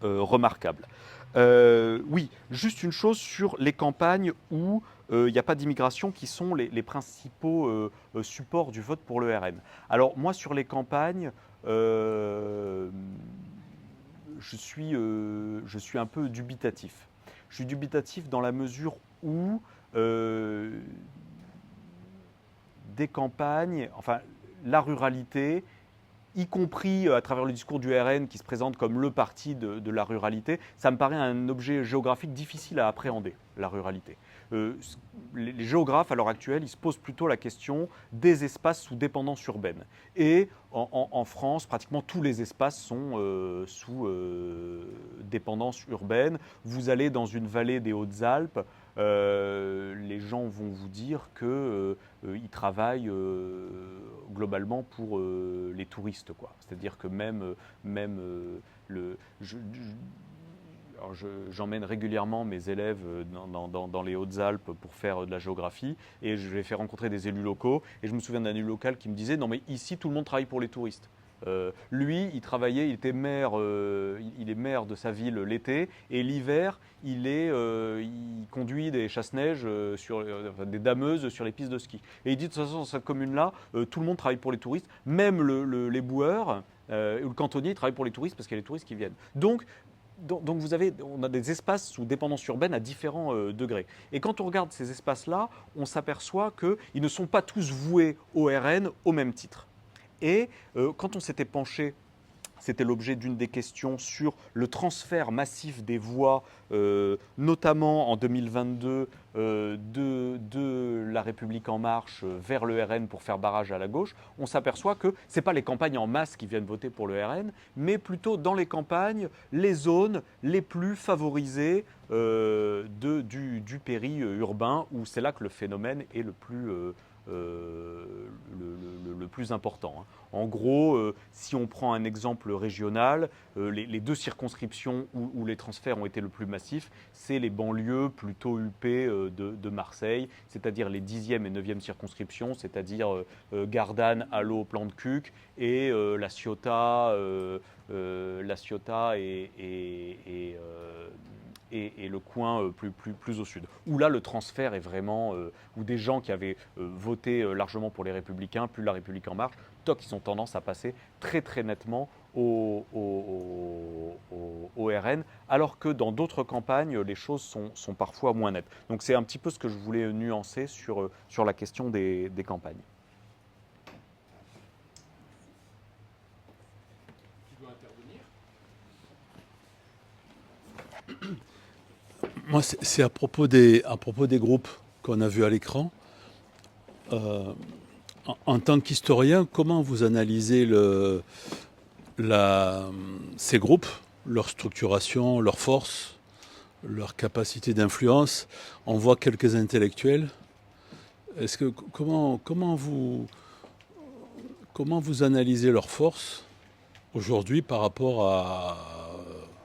remarquables. Oui, juste une chose sur les campagnes où il n'y a pas d'immigration qui sont les principaux supports du vote pour le RN. Alors moi, sur les campagnes, je suis un peu dubitatif. Je suis dubitatif dans la mesure où des campagnes, enfin la ruralité, y compris à travers le discours du RN qui se présente comme le parti de la ruralité, ça me paraît un objet géographique difficile à appréhender, la ruralité. Les géographes, à l'heure actuelle, ils se posent plutôt la question des espaces sous dépendance urbaine. Et en France, pratiquement tous les espaces sont sous dépendance urbaine. Vous allez dans une vallée des Hautes-Alpes, les gens vont vous dire qu'ils travaillent globalement pour les touristes, quoi. C'est-à-dire que j'emmène régulièrement mes élèves dans les Hautes-Alpes pour faire de la géographie et je les fais rencontrer des élus locaux. Et je me souviens d'un élu local qui me disait « Non mais ici tout le monde travaille pour les touristes ». Lui, il travaillait, il était maire, il est maire de sa ville l'été et l'hiver, il conduit des chasse-neige, des dameuses sur les pistes de ski. Et il dit de toute façon dans cette commune-là, tout le monde travaille pour les touristes, même les boueurs ou le cantonnier travaille pour les touristes parce qu'il y a les touristes qui viennent. Donc on a des espaces sous dépendance urbaine à différents degrés. Et quand on regarde ces espaces-là, on s'aperçoit qu'ils ne sont pas tous voués au RN au même titre. Et quand on s'était penché, c'était l'objet d'une des questions sur le transfert massif des voix, notamment en 2022, de La République En Marche vers le RN pour faire barrage à la gauche, on s'aperçoit que ce n'est pas les campagnes en masse qui viennent voter pour le RN, mais plutôt dans les campagnes, les zones les plus favorisées du périurbain, où c'est là que le phénomène est le plus important. En gros, si on prend un exemple régional, les deux circonscriptions où les transferts ont été le plus massifs, c'est les banlieues plutôt huppées de Marseille, c'est-à-dire les 10e et 9e circonscriptions, c'est-à-dire Gardanne, Allo, Plan de Cuc, et La Ciotat et le coin plus au sud. Où là, le transfert est vraiment... où des gens qui avaient voté largement pour les Républicains, plus La République En Marche, toc, ils ont tendance à passer très très nettement au RN, alors que dans d'autres campagnes, les choses sont parfois moins nettes. Donc c'est un petit peu ce que je voulais nuancer sur la question des campagnes. Qui veut intervenir? Moi, c'est à propos des groupes qu'on a vus à l'écran. En tant qu'historien, comment vous analysez ces groupes, leur structuration, leur force, leur capacité d'influence? On voit quelques intellectuels. Comment vous analysez leur force aujourd'hui par rapport à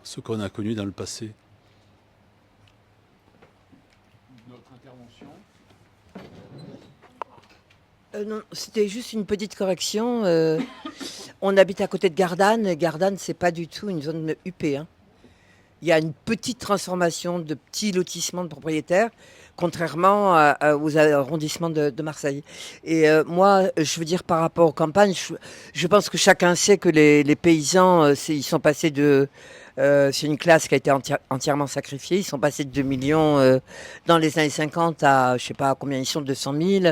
ce qu'on a connu dans le passé? Notre intervention. Non, c'était juste une petite correction. On habite à côté de Gardanne. Gardanne, c'est pas du tout une zone huppée, hein. Il y a une petite transformation de petits lotissements de propriétaires, contrairement aux arrondissements de Marseille. Et moi, je veux dire, par rapport aux campagnes, je pense que chacun sait que les paysans, ils sont passés de... c'est une classe qui a été entièrement sacrifiée. Ils sont passés de 2 millions dans les années 50 à, je sais pas combien ils sont, 200 000.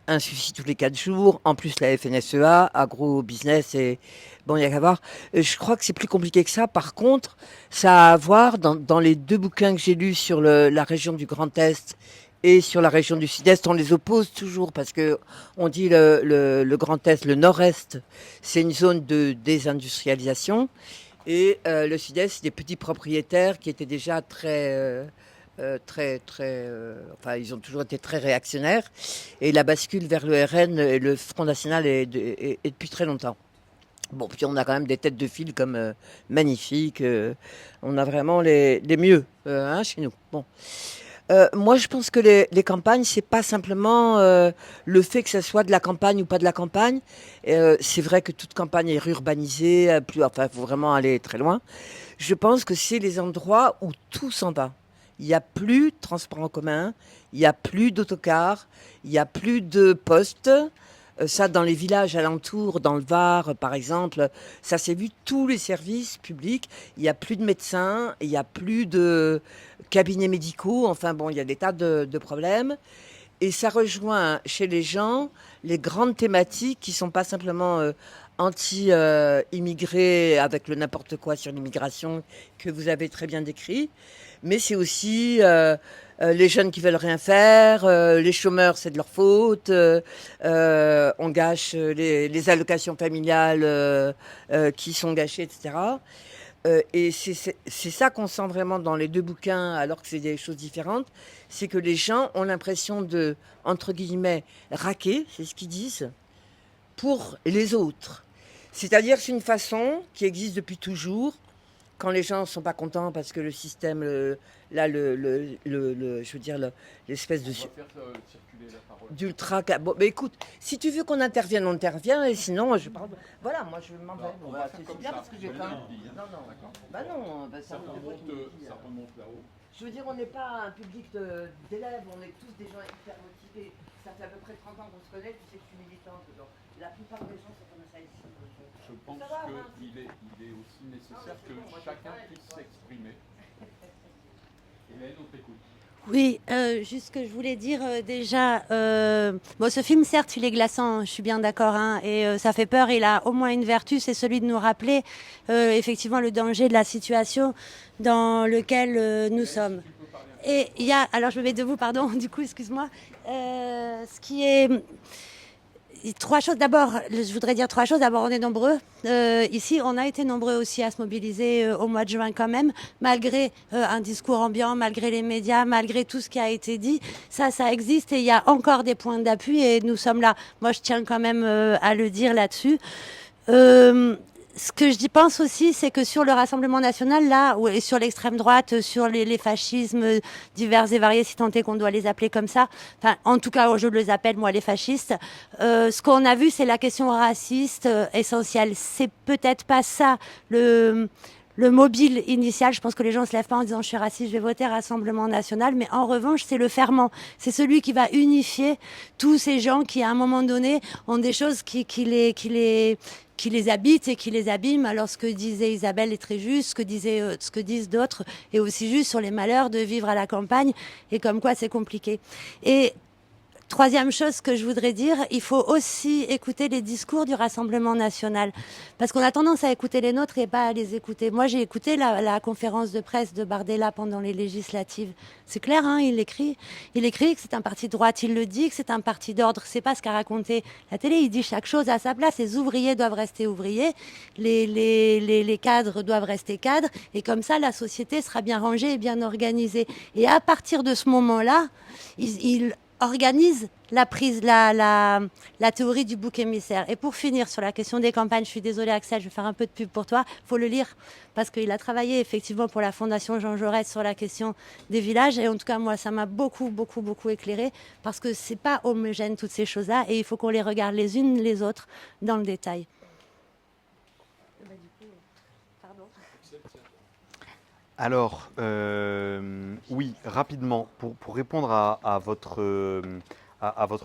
Un suicide tous les 4 jours. En plus, la FNSEA, agro-business, et bon, il y a qu'à voir. Je crois que c'est plus compliqué que ça. Par contre, ça a à voir dans les 2 bouquins que j'ai lus sur la région du Grand Est et sur la région du Sud-Est. On les oppose toujours parce que on dit le Grand Est, le Nord-Est, c'est une zone de désindustrialisation. Et le Sud-Est, c'est des petits propriétaires qui étaient déjà enfin, ils ont toujours été très réactionnaires. Et la bascule vers le RN et le Front National est depuis très longtemps. Bon, puis on a quand même des têtes de file comme magnifiques. On a vraiment les mieux hein, chez nous. Bon. Moi, je pense que les campagnes, c'est pas simplement le fait que ça soit de la campagne ou pas de la campagne. C'est vrai que toute campagne est urbanisée, enfin, faut vraiment aller très loin. Je pense que c'est les endroits où tout s'en va. Il n'y a plus de transport en commun, il n'y a plus d'autocars, il n'y a plus de postes. Ça, dans les villages alentours, dans le Var, par exemple, ça s'est vu, tous les services publics. Il n'y a plus de médecins, il n'y a plus de cabinets médicaux. Enfin bon, il y a des tas de problèmes. Et ça rejoint chez les gens les grandes thématiques qui ne sont pas simplement anti-immigrés avec le n'importe quoi sur l'immigration que vous avez très bien décrit. Mais c'est aussi les jeunes qui veulent rien faire, les chômeurs, c'est de leur faute, on gâche les allocations familiales qui sont gâchées, etc. Et c'est ça qu'on sent vraiment dans les 2 bouquins, alors que c'est des choses différentes, c'est que les gens ont l'impression de, entre guillemets, raquer, c'est ce qu'ils disent, pour les autres. C'est-à-dire c'est une façon qui existe depuis toujours. Quand les gens ne sont pas contents parce que le système, je veux dire, l'espèce de... On va faire circuler la parole. D'ultra... Bon, mais écoute, si tu veux qu'on intervienne, on intervient, et sinon, je parle... Voilà, moi, je m'en vais. On va faire C'est comme bien ça. parce que j'ai Je pas... l'ai dit, hein. Non, non. D'accord. Bah non, bah, Ça remonte là-haut. Je veux dire, on n'est pas un public d'élèves, on est tous des gens hyper motivés. Ça fait à peu près 30 ans qu'on se connaît, tu sais que je suis militante. Donc la plupart des gens sont comme ça ici. Je pense qu'il est aussi nécessaire que chacun puisse s'exprimer. Hélène, on t'écoute. Oui, juste ce que je voulais dire déjà. Bon, ce film, certes, il est glaçant, je suis bien d'accord, hein, et ça fait peur. Il a au moins une vertu, c'est celui de nous rappeler effectivement le danger de la situation dans laquelle nous sommes. Et il y a, alors je me mets debout, pardon, du coup, excuse-moi. Ce qui est 3 choses. D'abord, je voudrais dire 3 choses. D'abord, on est nombreux. Ici, on a été nombreux aussi à se mobiliser au mois de juin quand même, malgré un discours ambiant, malgré les médias, malgré tout ce qui a été dit. Ça existe et il y a encore des points d'appui et nous sommes là. Moi, je tiens quand même à le dire là-dessus. Ce que je pense aussi, c'est que sur le Rassemblement national, là, et sur l'extrême droite, sur les fascismes divers et variés, si tant est qu'on doit les appeler comme ça, enfin, en tout cas, je les appelle, moi, les fascistes, ce qu'on a vu, c'est la question raciste essentielle. C'est peut-être pas ça le mobile initial. Je pense que les gens ne se lèvent pas en disant je suis raciste, je vais voter Rassemblement national. Mais en revanche, c'est le ferment. C'est celui qui va unifier tous ces gens qui, à un moment donné, ont des choses qui les habitent et qui les abîment. Alors ce que disait Isabelle est très juste, ce que disent d'autres est aussi juste sur les malheurs de vivre à la campagne et comme quoi c'est compliqué. Et troisième chose que je voudrais dire, il faut aussi écouter les discours du Rassemblement national. Parce qu'on a tendance à écouter les nôtres et pas à les écouter. Moi, j'ai écouté la conférence de presse de Bardella pendant les législatives. C'est clair, hein, il écrit que c'est un parti de droite. Il le dit que c'est un parti d'ordre. C'est pas ce qu'a raconté la télé. Il dit chaque chose à sa place. Les ouvriers doivent rester ouvriers. Les cadres doivent rester cadres. Et comme ça, la société sera bien rangée et bien organisée. Et à partir de ce moment-là, il organise la théorie du bouc émissaire. Et pour finir sur la question des campagnes, je suis désolée Axel, je vais faire un peu de pub pour toi, il faut le lire, parce qu'il a travaillé effectivement pour la Fondation Jean Jaurès sur la question des villages, et en tout cas moi ça m'a beaucoup éclairé, parce que c'est pas homogène toutes ces choses-là, et il faut qu'on les regarde les unes les autres dans le détail. Alors, oui, rapidement, pour répondre à votre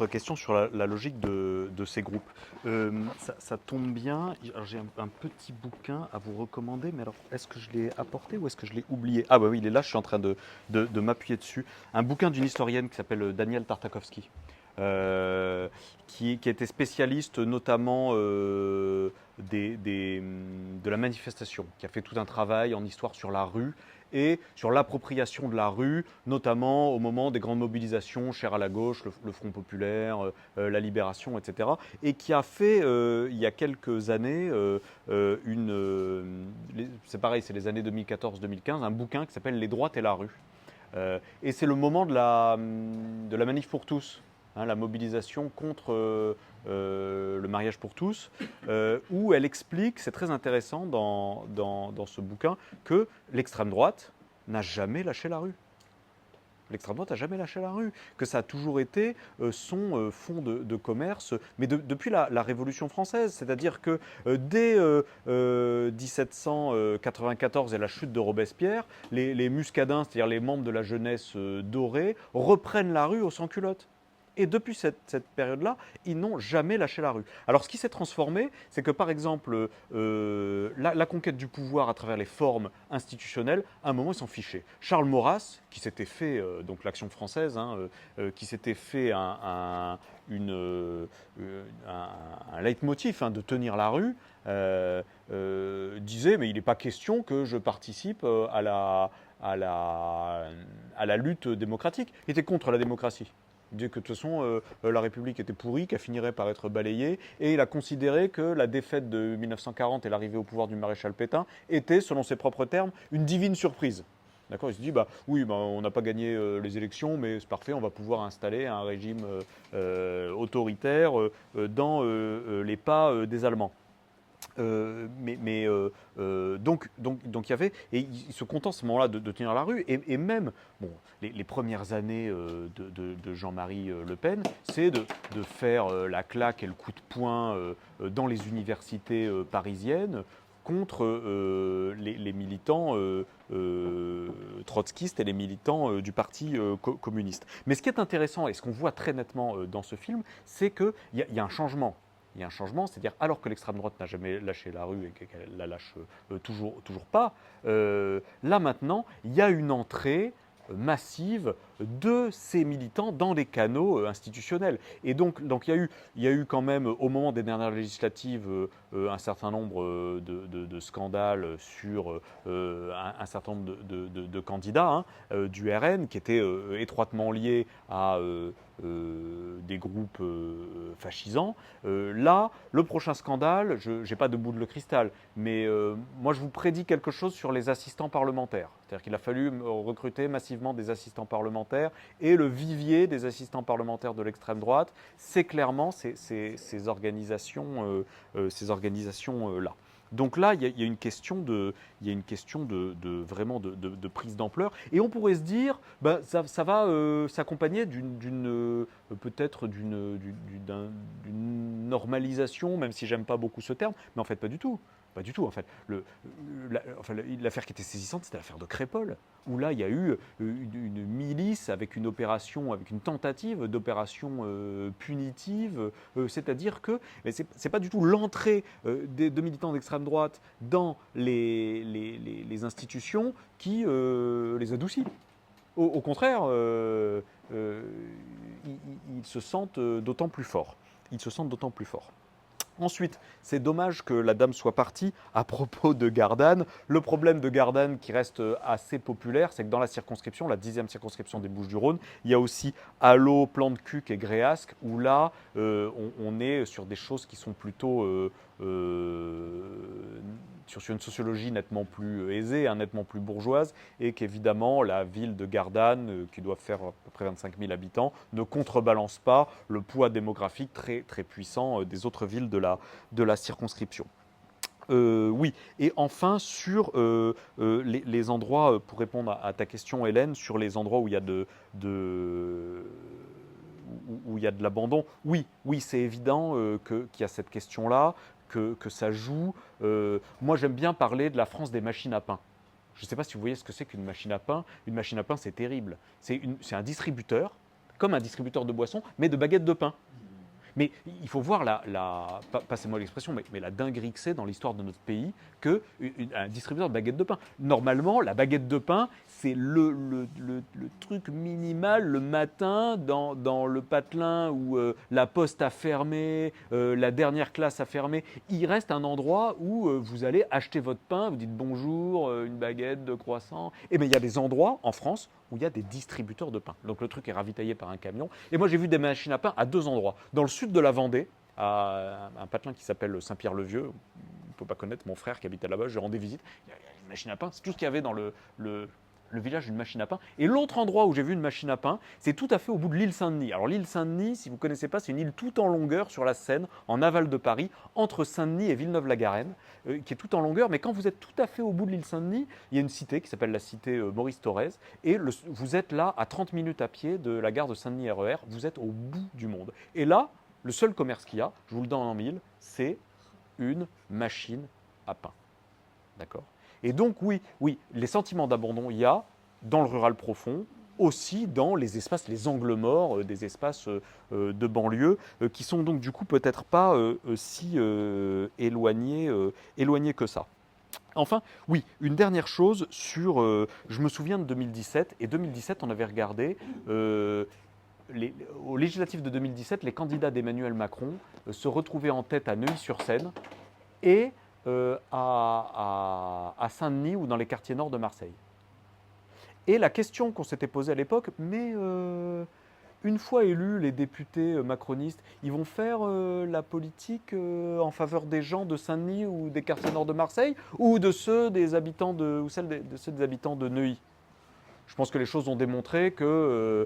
question sur la logique de ces groupes, ça tombe bien. Alors, j'ai un petit bouquin à vous recommander, mais alors, est-ce que je l'ai apporté ou est-ce que je l'ai oublié? Ah bah oui, il est là, je suis en train de m'appuyer dessus. Un bouquin d'une historienne qui s'appelle Danielle Tartakovsky. Qui était spécialiste notamment de la manifestation, qui a fait tout un travail en histoire sur la rue et sur l'appropriation de la rue, notamment au moment des grandes mobilisations, chères à la gauche, le Front populaire, la Libération, etc. Et qui a fait, il y a quelques années, c'est pareil, c'est les années 2014-2015, un bouquin qui s'appelle « Les droites et la rue ». Et c'est le moment de la manif pour tous. La mobilisation contre le mariage pour tous, où elle explique, c'est très intéressant dans ce bouquin, que l'extrême droite n'a jamais lâché la rue. L'extrême droite n'a jamais lâché la rue, que ça a toujours été son fonds de commerce, mais depuis la Révolution française. C'est-à-dire que dès 1794 et la chute de Robespierre, les muscadins, c'est-à-dire les membres de la jeunesse dorée, reprennent la rue aux sans-culottes. Et depuis cette période-là, ils n'ont jamais lâché la rue. Alors ce qui s'est transformé, c'est que par exemple, la conquête du pouvoir à travers les formes institutionnelles, à un moment ils s'en fichaient. Charles Maurras, qui s'était fait, donc l'Action française, qui s'était fait un leitmotiv de tenir la rue, disait mais il n'est pas question que je participe à la lutte démocratique. Il était contre la démocratie. Il disait que de toute façon, la République était pourrie, qu'elle finirait par être balayée, et il a considéré que la défaite de 1940 et l'arrivée au pouvoir du maréchal Pétain était, selon ses propres termes, une divine surprise. D'accord, il se dit, on n'a pas gagné les élections, mais c'est parfait, on va pouvoir installer un régime autoritaire dans les pas des Allemands. Donc il y avait, et il se contente à ce moment-là de tenir la rue, et même les premières années de Jean-Marie Le Pen, c'est de faire la claque et le coup de poing dans les universités parisiennes contre les militants trotskistes et les militants du parti communiste. Mais ce qui est intéressant et ce qu'on voit très nettement dans ce film, c'est qu'il y a un changement. Il y a un changement, c'est-à-dire alors que l'extrême droite n'a jamais lâché la rue et qu'elle la lâche toujours pas, là maintenant, il y a une entrée massive de ces militants dans les canaux institutionnels. Et donc il y a eu quand même, au moment des dernières législatives, un certain nombre de scandales sur un certain nombre de candidats du RN qui étaient étroitement liés à des groupes fascisants. Là, le prochain scandale, je n'ai pas de boule de cristal, mais moi je vous prédis quelque chose sur les assistants parlementaires. C'est-à-dire qu'il a fallu recruter massivement des assistants parlementaires, et le vivier des assistants parlementaires de l'extrême droite, c'est clairement ces organisations-là. Donc là, il y a une question de vraiment de prise d'ampleur. Et on pourrait se dire, ça va s'accompagner peut-être d'une normalisation, même si j'aime pas beaucoup ce terme, mais en fait pas du tout. Pas du tout, en fait. L'affaire qui était saisissante, c'était l'affaire de Crépol, où là, il y a eu une milice avec une opération, avec une tentative d'opération punitive. C'est-à-dire que c'est pas du tout l'entrée de militants d'extrême droite dans les institutions qui les adoucit. Au contraire, ils se sentent d'autant plus forts. Ils se sentent d'autant plus forts. Ensuite, c'est dommage que la dame soit partie. À propos de Gardanne, le problème de Gardanne qui reste assez populaire, c'est que dans la circonscription, la 10e circonscription des Bouches-du-Rhône, il y a aussi Allo, Plan-de-Cuc et Gréasque, où là, on est sur des choses qui sont plutôt sur une sociologie nettement plus aisée, nettement plus bourgeoise, et qu'évidemment, la ville de Gardanne, qui doit faire à peu près 25 000 habitants, ne contrebalance pas le poids démographique très, très puissant des autres villes de la circonscription. Oui, et enfin sur les endroits, pour répondre à ta question Hélène, sur les endroits où il y a où il y a de l'abandon, oui, c'est évident qu'il y a cette question-là, que ça joue. Moi j'aime bien parler de la France des machines à pain. Je ne sais pas si vous voyez ce que c'est qu'une machine à pain. Une machine à pain, c'est terrible. C'est un distributeur, comme un distributeur de boissons, mais de baguettes de pain. Mais il faut voir passez-moi l'expression, mais la dinguerie que c'est dans l'histoire de notre pays qu'un distributeur de baguettes de pain. Normalement, la baguette de pain, c'est le truc minimal le matin dans le patelin où la poste a fermé, la dernière classe a fermé. Il reste un endroit où vous allez acheter votre pain, vous dites bonjour, une baguette de croissant. Et bien il y a des endroits en France où il y a des distributeurs de pain. Donc le truc est ravitaillé par un camion. Et moi j'ai vu des machines à pain à 2 endroits. Dans le sud de la Vendée, à un patelin qui s'appelle Saint-Pierre-le-Vieux. On ne peut pas connaître, mon frère qui habitait là-bas, j'ai rendu visite. Il y a une machine à pain, c'est tout ce qu'il y avait dans le village, une machine à pain. Et l'autre endroit où j'ai vu une machine à pain, c'est tout à fait au bout de l'île Saint-Denis. Alors l'île Saint-Denis, si vous ne connaissez pas, c'est une île tout en longueur sur la Seine, en aval de Paris, entre Saint-Denis et Villeneuve-la-Garenne, qui est tout en longueur. Mais quand vous êtes tout à fait au bout de l'île Saint-Denis, il y a une cité qui s'appelle la cité Maurice Thorez. Et vous êtes là à 30 minutes à pied de la gare de Saint-Denis RER. Vous êtes au bout du monde. Et là, le seul commerce qu'il y a, je vous le donne en mille, c'est une machine à pain. D'accord ? Et donc, oui, les sentiments d'abandon, il y a dans le rural profond, aussi dans les espaces, les angles morts des espaces de banlieue, qui sont donc du coup peut-être pas si éloignés que ça. Enfin, oui, une dernière chose sur, je me souviens de 2017, et 2017, on avait regardé, aux législatives de 2017, les candidats d'Emmanuel Macron se retrouvaient en tête à Neuilly-sur-Seine et à Saint-Denis ou dans les quartiers nord de Marseille. Et la question qu'on s'était posée à l'époque, mais une fois élus, les députés macronistes, ils vont faire la politique en faveur des gens de Saint-Denis ou des quartiers nord de Marseille ou de ceux des habitants de ceux des habitants de Neuilly. Je pense que les choses ont démontré que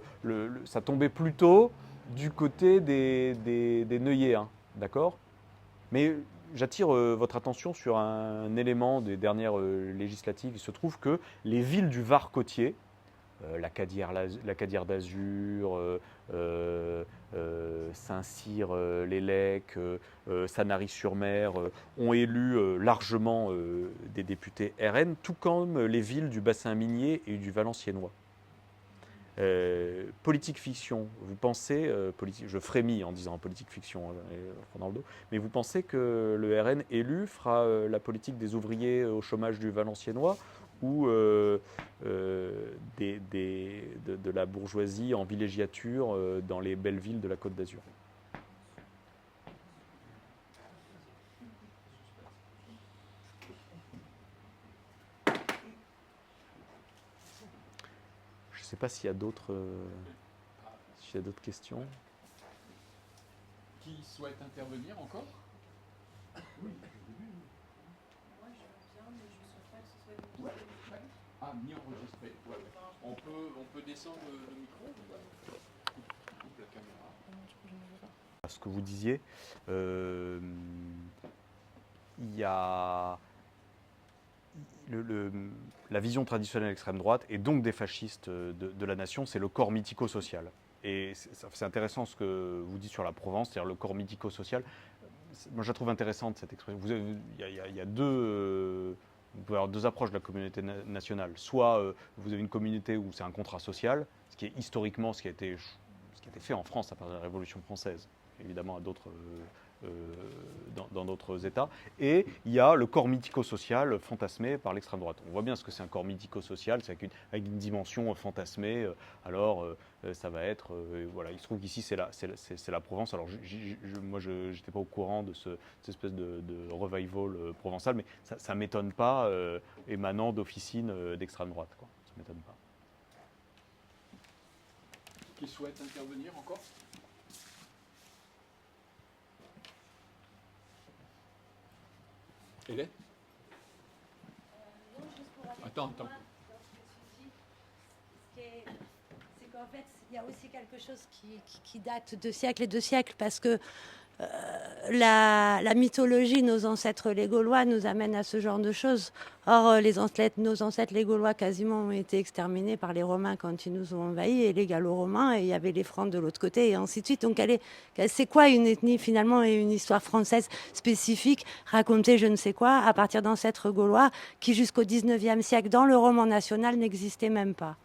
ça tombait plutôt du côté des Neuilléens, d'accord ? Mais j'attire votre attention sur un élément des dernières législatives. Il se trouve que les villes du Var côtier, la Cadière d'Azur, Saint-Cyr-les-Lecs, Sanary-sur-Mer, ont élu largement des députés RN, tout comme les villes du bassin minier et du Valenciennois. Politique fiction, vous pensez, je frémis en disant politique fiction, dans le dos, mais vous pensez que le RN élu fera la politique des ouvriers au chômage du Valenciennois ou de la bourgeoisie en villégiature dans les belles villes de la Côte d'Azur? Je ne sais pas s'il y a d'autres questions. Qui souhaite intervenir encore? Oui. Moi, je veux bien, mais je ne souhaite pas que ce soit Ouais. Ah, ni enregistré. Ouais. On peut descendre le micro? Coupe la caméra. Ce que vous disiez, il y a la vision traditionnelle extrême droite et donc des fascistes de la nation, c'est le corps mythico-social. Et c'est intéressant ce que vous dites sur la Provence, c'est-à-dire le corps mythico-social. moi je la trouve intéressante cette expression. Il y a deux, vous pouvez avoir deux approches de la communauté nationale. Soit vous avez une communauté où c'est un contrat social, ce qui est historiquement ce qui a été fait en France à partir de la Révolution française, évidemment à d'autres, dans d'autres États. Et il y a le corps mythico-social fantasmé par l'extrême droite. On voit bien ce que c'est un corps mythico-social, c'est avec une dimension fantasmée. Alors ça va être, voilà, il se trouve qu'ici c'est la Provence. Alors moi je n'étais pas au courant de cette espèce de revival provençal, mais ça ne m'étonne pas émanant d'officines d'extrême droite, quoi. Ça ne m'étonne pas. Qui souhaite intervenir encore? Hélène? Attends. C'est qu'en fait, il y a aussi quelque chose qui date de siècles et de siècles, parce que la mythologie, nos ancêtres les Gaulois, nous amène à ce genre de choses. Or, nos ancêtres les Gaulois quasiment ont été exterminés par les Romains quand ils nous ont envahis, et les Gallo-Romains, et il y avait les Francs de l'autre côté, et ainsi de suite. Donc, c'est quoi une ethnie finalement, et une histoire française spécifique, racontée je ne sais quoi, à partir d'ancêtres gaulois qui jusqu'au 19e siècle, dans le roman national, n'existaient même pas.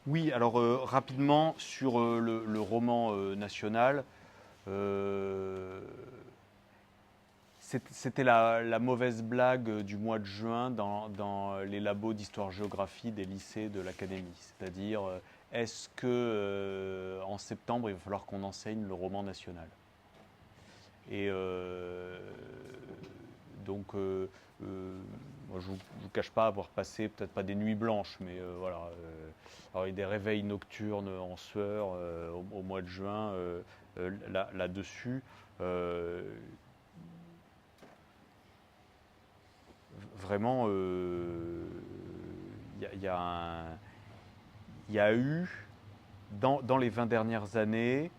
Oui, alors rapidement sur le roman national, c'était la mauvaise blague du mois de juin dans les labos d'histoire-géographie des lycées de l'académie. C'est-à-dire, est-ce que en septembre, il va falloir qu'on enseigne le roman national? Et donc, moi, je ne vous cache pas avoir passé peut-être pas des nuits blanches, mais voilà, alors, il y a des réveils nocturnes en sueur au mois de juin là-dessus. Vraiment, il y a eu, dans les 20 dernières années,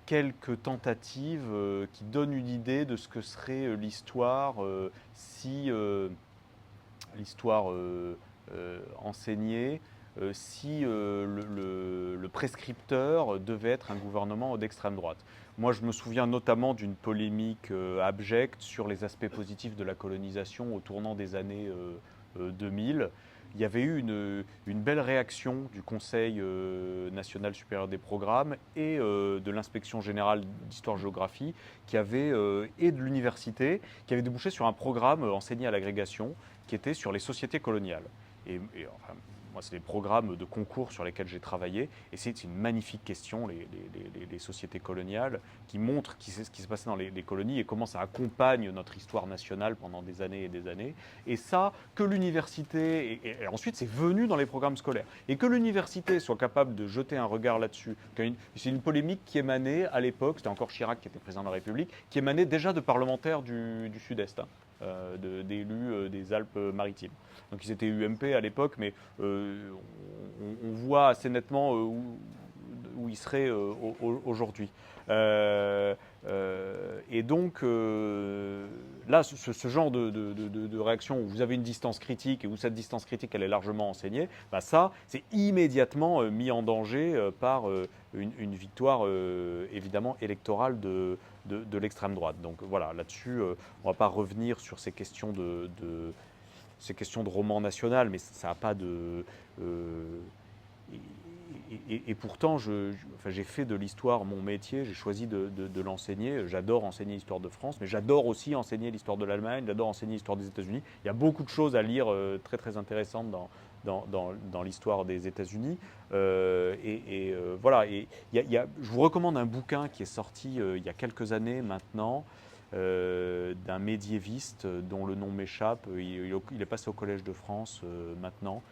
quelques tentatives qui donnent une idée de ce que serait l'histoire si l'histoire enseignée, si le prescripteur devait être un gouvernement d'extrême droite. Moi, je me souviens notamment d'une polémique abjecte sur les aspects positifs de la colonisation au tournant des années 2000. Il y avait eu une belle réaction du Conseil national supérieur des programmes et de l'Inspection générale d'histoire-géographie et de l'université, qui avait débouché sur un programme enseigné à l'agrégation qui était sur les sociétés coloniales. Enfin, moi, c'est des programmes de concours sur lesquels j'ai travaillé, et c'est une magnifique question, les sociétés coloniales, qui montrent ce qui se passait dans les colonies et comment ça accompagne notre histoire nationale pendant des années et des années. Et ça, que l'université, et ensuite c'est venu dans les programmes scolaires, et que l'université soit capable de jeter un regard là-dessus. C'est une polémique qui émanait à l'époque, c'était encore Chirac qui était président de la République, qui émanait déjà de parlementaires du Sud-Est, d'élus des Alpes-Maritimes. Donc ils étaient UMP à l'époque, mais on voit assez nettement où ils seraient aujourd'hui. Et donc là, ce genre de réaction où vous avez une distance critique et où cette distance critique elle est largement enseignée, bah ça c'est immédiatement mis en danger par une victoire évidemment électorale de l'extrême droite. Donc voilà, là-dessus, on ne va pas revenir sur ces questions ces questions de roman national, mais ça n'a pas de... Et pourtant, j'ai fait de l'histoire mon métier, j'ai choisi de l'enseigner. J'adore enseigner l'histoire de France, mais j'adore aussi enseigner l'histoire de l'Allemagne, j'adore enseigner l'histoire des États-Unis. Il y a beaucoup de choses à lire très très intéressantes dans l'histoire des États-Unis. Voilà, je vous recommande un bouquin qui est sorti il y a quelques années maintenant, d'un médiéviste dont le nom m'échappe. Il est passé au Collège de France maintenant.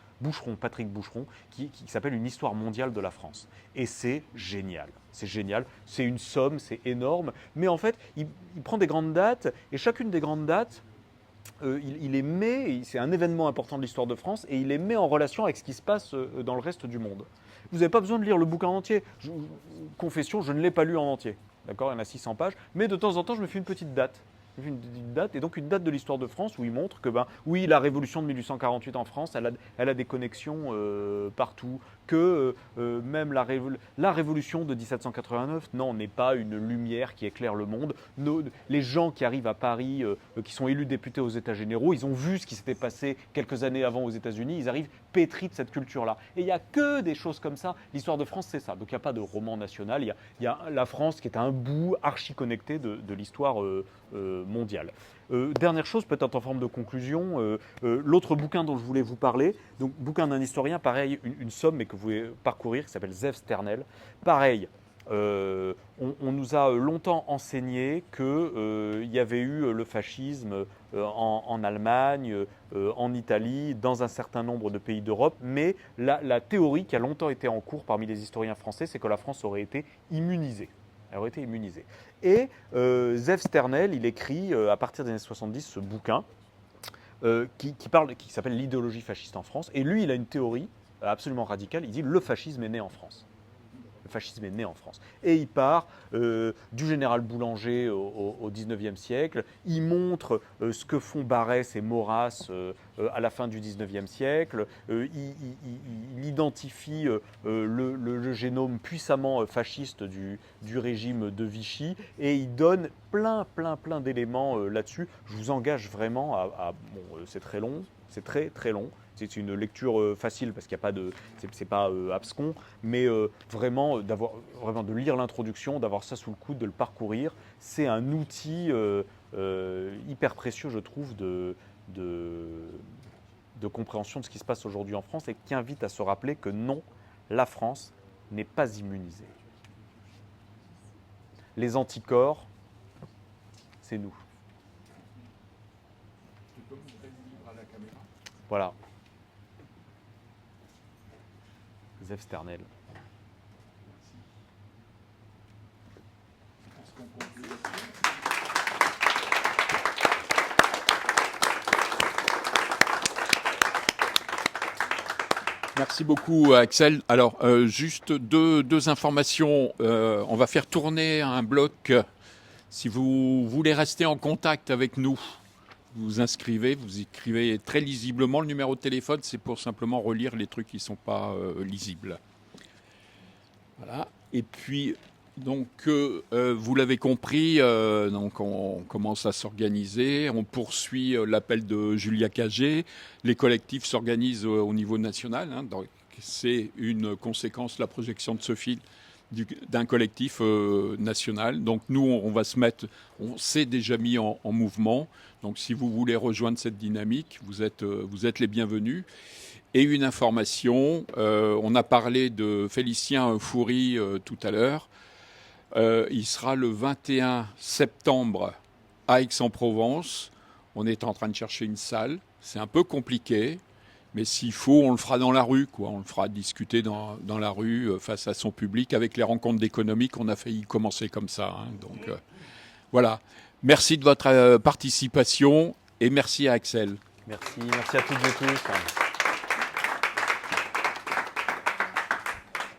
Patrick Boucheron, qui s'appelle Une histoire mondiale de la France. Et c'est génial. C'est génial. C'est une somme, c'est énorme. Mais en fait, il prend des grandes dates, et chacune des grandes dates, il les met, c'est un événement important de l'histoire de France, et il les met en relation avec ce qui se passe dans le reste du monde. Vous n'avez pas besoin de lire le bouquin en entier. Confession, je ne l'ai pas lu en entier. D'accord, il y en a 600 pages. Mais de temps en temps, je me fais une petite date. Une date, et donc une date de l'histoire de France où il montre que, oui, la révolution de 1848 en France, elle a des connexions partout, que même la révolution de 1789, non, n'est pas une lumière qui éclaire le monde. Les gens qui arrivent à Paris, qui sont élus députés aux États généraux, ils ont vu ce qui s'était passé quelques années avant aux États-Unis, ils arrivent pétris de cette culture-là. Et il n'y a que des choses comme ça. L'histoire de France, c'est ça. Donc il n'y a pas de roman national, il y a la France qui est un bout archi-connecté de l'histoire mondiale. Dernière chose, peut-être en forme de conclusion, l'autre bouquin dont je voulais vous parler, donc bouquin d'un historien, pareil, une somme, mais que vous pouvez parcourir, qui s'appelle Zev Sternel. Pareil, on nous a longtemps enseigné qu'il y avait eu le fascisme en Allemagne, en Italie, dans un certain nombre de pays d'Europe, mais la théorie qui a longtemps été en cours parmi les historiens français, c'est que la France aurait été immunisée. Elle aurait été immunisée. Et Zev Sternel, il écrit à partir des années 70 ce bouquin qui s'appelle L'idéologie fasciste en France. Et lui, il a une théorie absolument radicale. Il dit le fascisme est né en France. Le fascisme est né en France. Et il part du général Boulanger au XIXe siècle. Il montre ce que font Barrès et Maurras à la fin du XIXe siècle. Il identifie le génome puissamment fasciste du régime de Vichy. Et il donne plein d'éléments là-dessus. Je vous engage vraiment bon, c'est très long, c'est très très long. C'est une lecture facile parce qu'il n'y a pas de, c'est pas abscon, mais vraiment de lire l'introduction, d'avoir ça sous le coude, de le parcourir, c'est un outil hyper précieux, je trouve, de compréhension de ce qui se passe aujourd'hui en France et qui invite à se rappeler que non, la France n'est pas immunisée. Les anticorps, c'est nous. Tu peux montrer le livre à la caméra ? Voilà. Zev Sternel. Est-ce qu'on conclut là-dessus ? Merci beaucoup Axel. Alors juste deux informations. On va faire tourner un bloc. Si vous voulez rester en contact avec nous, vous inscrivez, vous écrivez très lisiblement le numéro de téléphone, c'est pour simplement relire les trucs qui ne sont pas lisibles. Voilà. Et puis, donc, vous l'avez compris, donc on commence à s'organiser, on poursuit l'appel de Julia Cagé, les collectifs s'organisent au niveau national, hein, donc c'est une conséquence, la projection de ce film, d'un collectif national. Donc nous, on s'est déjà mis en mouvement. Donc si vous voulez rejoindre cette dynamique, vous êtes les bienvenus. Et une information, on a parlé de Félicien Foury tout à l'heure. Il sera le 21 septembre à Aix-en-Provence. On est en train de chercher une salle. C'est un peu compliqué. Mais s'il faut, on le fera dans la rue, quoi. On le fera discuter dans la rue face à son public avec les rencontres d'économie qu'on a failli commencer comme ça. Hein. Donc voilà. Merci de votre participation et merci à Axel. Merci à toutes et tous.